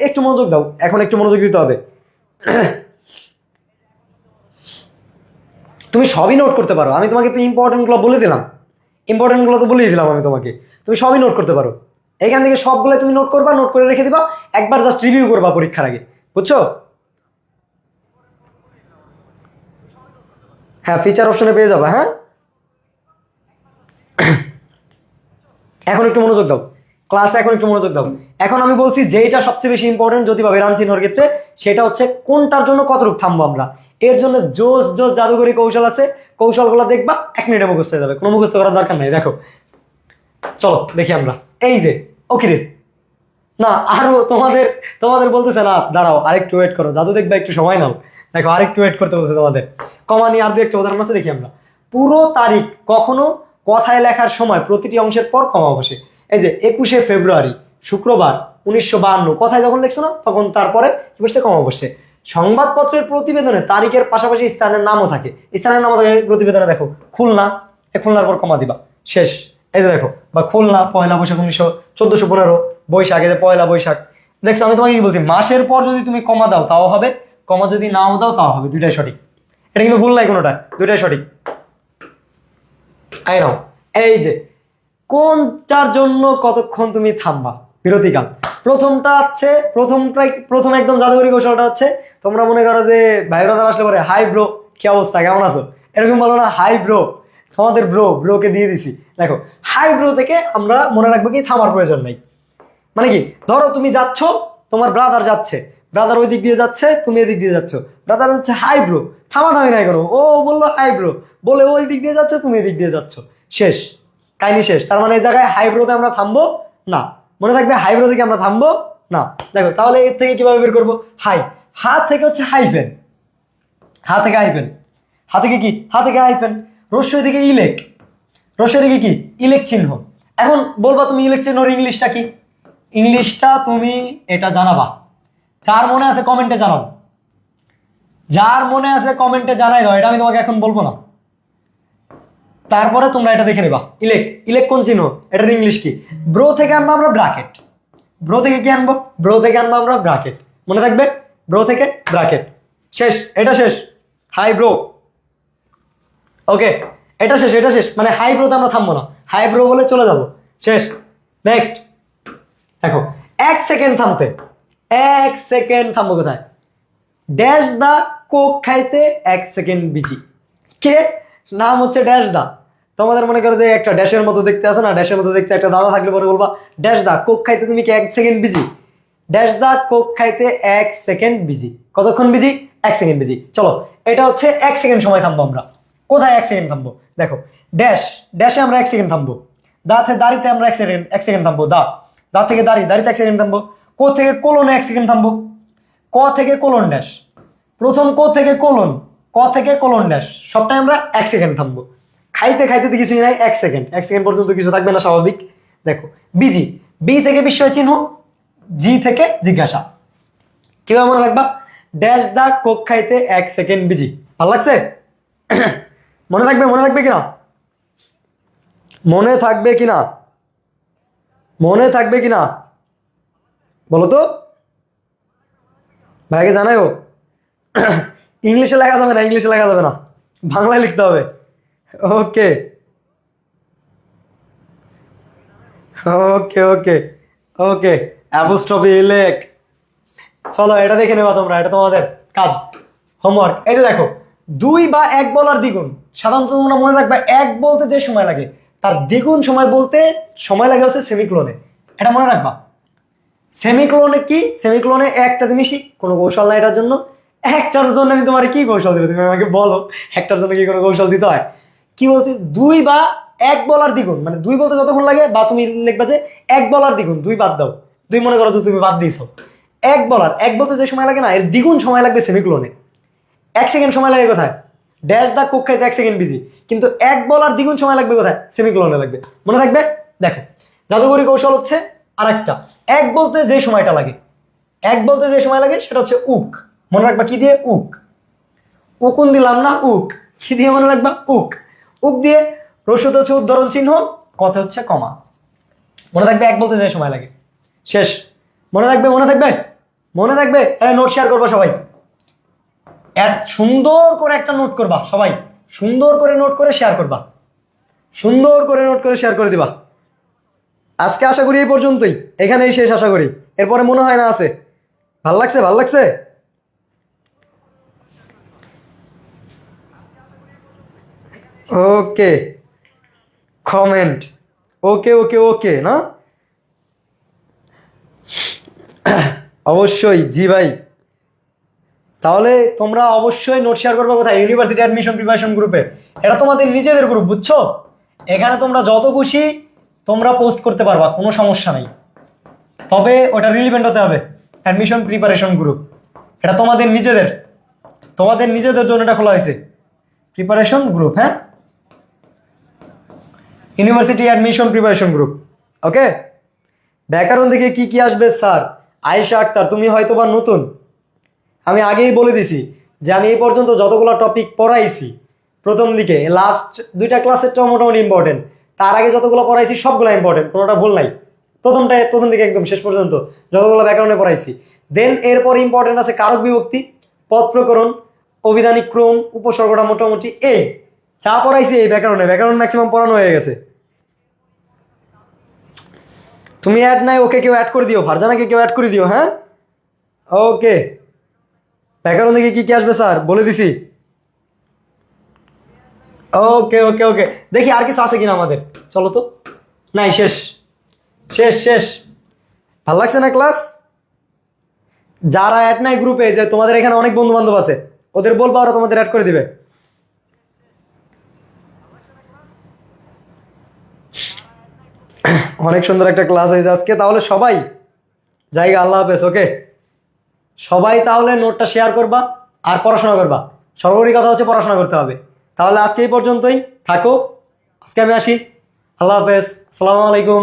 একটু মনোযোগ দাও, এখন একটু মনোযোগ দিতে হবে। তুমি সবই নোট করতে পারো, আমি তোমাকে তো ইম্পর্টেন্টগুলো বলে দিলাম, ইম্পর্টেন্টগুলো তো বলেই দিলাম আমি তোমাকে, তুমি সবই নোট করতে পারো। এখান থেকে সবগুলো তুমি নোট করবা, নোট করে রেখে দিবা, একবার জাস্ট রিভিউ করবা পরীক্ষার আগে, বুঝছো? হ্যাঁ, ফিচার অপশনে পেয়ে যাবা। হ্যাঁ, এখন একটু মনোযোগ দাও ক্লাসে, এখন একটু মনোযোগ দাও। এখন আমি বলছি যেটা সবচেয়ে বেশি ইম্পর্টেন্ট যদি বা বেরান চিহ্নর ক্ষেত্রে, সেটা হচ্ছে কোনটার জন্য কতটুকু থামবো আমরা। এর জন্য জোস জোস জাদুকরী কৌশল আছে, কৌশলগুলো দেখবা 1 মিনিটে মুখস্থ হয়ে যাবে, কোনো মুখস্থ করার দরকার নেই। দেখো চলো দেখি আমরা, এই যে ওকিরে না, আরো তোমাদের তোমাদের বলতেছে না, দাঁড়াও আরেকটু ওয়েট করো, জাদু দেখবা, একটু সময় নাও। দেখো আরেকটু ওয়েট করতে বলছে তোমাদের। কমা নিয়ে আর দু একটা উদাহরণ আছে, দেখি আমরা। পুরো তারিখ কখনো কথায় লেখার সময় প্রতিটি অংশের পর কমা বসে। এই যে 21শে ফেব্রুয়ারি শুক্রবার 1952, কথায় যখন লিখছো না তখন তারপরে কি বসছে? কমা বসছে। সংবাদপত্রের প্রতিবেদনে তারিখের পাশাপাশি স্থানের নামও থাকে, স্থানের নামও থাকে প্রতিবেদনে। দেখো খুলনা, খুলনার পর কমা দিবা, শেষ। এই যে দেখো, বা খুলনা 1 বৈশাখ 1415, বৈশাখ, এই যে 1 বৈশাখ। দেখছো আমি তোমাকে কি বলছি, মাসের পর যদি তুমি কমা দাও তাও হবে, কমা যদি নাও দাও তাও হবে, দুইটাই সঠিক। এটা কিন্তু ভুল নাই কোনোটা, দুইটাই সঠিক। আই নাও, এই যে কোনটার জন্য কতক্ষণ তুমি থামবা, বিরতিকাল। প্রথমটা হচ্ছে, প্রথম একদম জাদুকরী কৌশলটা হচ্ছে, তোমরা মনে করো যে ভাই ব্রাদার আসলে পরে হাই ব্রো, কি অবস্থা, কেমন আছো, এরকম বলো না, হাই ব্রো, তোমাদের ব্রোকে দিয়ে দিছি। দেখো হাই ব্রো থেকে আমরা মনে রাখবো কি থামার প্রয়োজন নেই। মানে কি, ধরো তুমি যাচ্ছ, তোমার ব্রাদার যাচ্ছে, ব্রাদার ওই দিক দিয়ে যাচ্ছে, তুমি এদিক দিয়ে যাচ্ছ, ব্রাদার হচ্ছে হাই ব্রো, থামাথামি নাই কোনো, ও বললো হাই ব্রো, বলে ওই দিক দিয়ে যাচ্ছে, তুমি এদিক দিয়ে যাচ্ছ, শেষ, কাহিনী শেষ। তার মানে এই জায়গায় হাই ব্রোতে আমরা থামবো না, মনে রাখবে হাই ব্রো থেকে আমরা থামবো না। দেখো তাহলে এর থেকে কিভাবে বের করবো? হাই, হা থেকে হচ্ছে হাইফেন, হা থেকে হাইফেন, হা থেকে কি, হা থেকে হাইফেন, রস্যই থেকে ইলেক, রস্যই থেকে কি, ইলেক চিহ্ন। এখন বলবা তুমি ইলেক চিহ্নর ইংলিশটা কি? ইংলিশটা তুমি এটা জানাবা, যার মনে আছে কমেন্টে জানাও, যার মনে আছে কমেন্টে জানাই দাও, এটা আমি তোমাকে এখন বলবো না, তারপরে তোমরা এটা দেখে নেবা। ইলেক, ইলেক কোন চিহ্ন, এটার ইংলিশ কি? ব্রো থেকে আনবো আমরা ব্র্যাকেট, ব্রো থেকে কি আনবো? ব্রো থেকে আনবো আমরা ব্র্যাকেট, মনে রাখবে, ব্রো থেকে ব্র্যাকেট, শেষ, এটা শেষ, হাই ব্রো। ওকে, এটা শেষ, এটা শেষ, মানে হাই ব্রোতে আমরা থামবো না, হাই ব্রো বলে চলে যাব, শেষ। নেক্সট দেখো, 1 সেকেন্ড থামতে, 1 সেকেন্ড থামবো কোথায়? ড্যাশ দা কোক খাইতে 1 সেকেন্ড বিজি, কে নাম হচ্ছে ড্যাশ দা। তোমাদের মনে করো যে একটা ড্যাশের মতো দেখতে আছে না, ড্যাশের মতো দেখতে একটা দাদা থাকলে পরে বলবা ড্যাশ দা কোক খাইতে তুমি কি 1 সেকেন্ড বিজি? ড্যাশ দা কোক খাইতে 1 সেকেন্ড বিজি, কতক্ষণ বিজি? 1 second busy. চলো এটা হচ্ছে 1 সেকেন্ড সময় থামবো আমরা, কোথায় 1 সেকেন্ড থামবো? দেখো ড্যাশ, ড্যাশে আমরা 1 সেকেন্ড থামবো, দা থেকে দাড়িতে আমরা 1 সেকেন্ড থামবো, দা, দা থেকে দাড়ি, দাড়িতে 1 সেকেন্ড থামবো, কো থেকে কোলনে 1 সেকেন্ড থামবো, ক থেকে কোলন ড্যাশ, প্রথম ক থেকে কোলন, ক থেকে কোলন ড্যাশ, সবটাই আমরা 1 সেকেন্ড থামবো। খাইতে খাইতে তো কিছুই নাই, 1 সেকেন্ড, 1 সেকেন্ড পর্যন্ত কিছু থাকবে না, স্বাভাবিক। দেখো বিজি, বি থেকে বিস্ময় চিহ্ন, জি থেকে জিজ্ঞাসা। কিভাবে মনে রাখবা? ড্যাশ দা কোক খাইতে 1 সেকেন্ড বিজি। ভালো লাগছে? মনে থাকবে? মনে থাকবে কিনা? মনে থাকবে কিনা? মনে থাকবে কিনা বলো তো, ভাইকে জানাইও। ইংলিশে লেখা যাবে না, ইংলিশে লেখা যাবে না, বাংলায় লিখতে হবে। ওকে ওকে ওকে ওকে, অ্যাপোস্ট্রফি ইলেক। চলো এটা দেখে নেবা তোমরা, এটা তোমাদের কাজ, হোমওয়ার্ক। এই যে দেখো, 2 বা 1 বলার দ্বিগুণ। সাধারণত তোমরা মনে রাখবা 1 বলতে যে সময় লাগে তার দ্বিগুণ সময় বলতে সময় লাগে হচ্ছে সেমিক্লোনে। এটা মনে রাখবা। সেমিক্লোনে কি? সেমিক্লোনে একটা জিনিসই, কোনো কৌশল নাই এটার জন্য। একটার জন্য আমি তোমার কি কৌশল দেবো, তুমি আমাকে বলো। একটার জন্য কি কোনো কৌশল দিতে হয়? কি বলছি? 2 বা 1 বলার দ্বিগুণ, মানে 2 বলতে যতক্ষণ লাগে, বা তুমি লিখবা যে 1 বলার দ্বিগুণ, 2 বাদ দাও, 2 মনে করো যে তুমি বাদ দিয়েছো। 1 বলতে যে সময় লাগে না, এর দ্বিগুণ সময় লাগবে সেমিক্লোনে। 1 সেকেন্ড সময় লাগে কোথায়? ড্যাশ দা কোক খাইতে 1 সেকেন্ড বিজি। কিন্তু 1 বলার দ্বিগুণ সময় লাগবে কোথায়? সেমিক্লোনে লাগবে। মনে থাকবে? দেখো, জাদুঘরি কৌশল হচ্ছে আর একটা। 1 বলতে যে সময়টা লাগে, 1 বলতে যে সময় লাগে সেটা হচ্ছে উক। মনে রাখবা কি দিয়ে? উক। উকুন দিলাম না, উক। কি দিয়ে মনে রাখবা? উক। উক দিয়ে রসদ হচ্ছে উদ্ধরণ চিহ্ন, কথা হচ্ছে কমা। মনে থাকবে 1 বলতে যে সময় লাগে। শেষ। মনে থাকবে? মনে থাকবে? মনে থাকবে? নোট শেয়ার করবো সবাই। সুন্দর করে একটা নোট করবা সবাই, সুন্দর করে নোট করে শেয়ার করবা, সুন্দর করে নোট করে শেয়ার করে দিবা। আজকে আশা করি এই পর্যন্তই, এখানেই শেষ আশা করি। এরপরে মনে হয় না আছে। ভাল লাগছে? ভাল লাগছে? ওকে, কমেন্ট। ওকে ওকে ওকে না, অবশ্যই জি ভাই। তাহলে তোমরা অবশ্যই নোট শেয়ার করবে কোথায়? ইউনিভার্সিটি অ্যাডমিশন প্রিপারেশন গ্রুপে। এটা তোমাদের নিজেদের গ্রুপ, বুঝছো? এখানে তোমরা যত খুশি তোমরা পোস্ট করতে পারবা, কোনো সমস্যা নেই। তবে ওটা রিলিভেন্ট হতে হবে। অ্যাডমিশন প্রিপারেশন গ্রুপ, এটা তোমাদের নিজেদের, তোমাদের নিজেদের জন্য এটা খোলা হয়েছে, প্রিপারেশন গ্রুপ। হ্যাঁ, ইউনিভার্সিটি অ্যাডমিশন প্রিপারেশন গ্রুপ। ওকে। ব্যাকরণ থেকে কি কি আসবে স্যার? আয়েশা আক্তার, তুমি হয়তো বা নতুন। আমি আগেই বলে দিছি যে আমি এই পর্যন্ত যতগুলো টপিক পড়াইছি, প্রথম দিকে লাস্ট 2টা ক্লাসেরটাও মোটামুটি ইম্পর্টেন্ট, তার আগে যতগুলো পড়াইছি সবগুলো ইম্পর্টেন্ট, কোনোটা ভুল নাই। প্রথম দিকে একদম শেষ পর্যন্ত যতগুলো ব্যাকরণে পড়াইছি। দেন এরপর ইম্পর্টেন্ট আছে কারক বিভক্তি, পদ প্রকরণ, অভিধানিক ক্রম, উপসর্গটা, মোটামুটি এই যা পড়াইছি এই ব্যাকরণে, ব্যাকরণ ম্যাক্সিমাম পড়ানো হয়ে গেছে। তুমি অ্যাড নাই, ওকে কেউ অ্যাড করে দিও, ফারজানাকে কেউ অ্যাড করে দিও। হ্যাঁ, ওকে। ব্যাকরণ থেকে কি কি আসবে স্যার বলে দিছি। ওকে ওকে ওকে, দেখি আর কিছু আছে কিনা আমাদের। চলো তো, নাই, শেষ শেষ শেষ। ভাল লাগছে না ক্লাস? যারা অ্যাড নাই গ্রুপে, যে তোমাদের এখানে অনেক বন্ধু বান্ধব আছে, ওদের বলবা, ওরা তোমাদের অ্যাড করে দিবে। অনেক সুন্দর একটা ক্লাস হয়েছে আজকে। তাহলে সবাই জায়গা, আল্লাহ হাফেজ। ওকে, সবাই তাহলে নোটটা শেয়ার করবা আর পড়াশোনা করবা। সর্বোপরি কথা হচ্ছে পড়াশোনা করতে হবে। তাহলে আজকে এই পর্যন্তই থাকো, আজকে আমি আসি। আল্লাহ হাফেজ, আসসালামু আলাইকুম।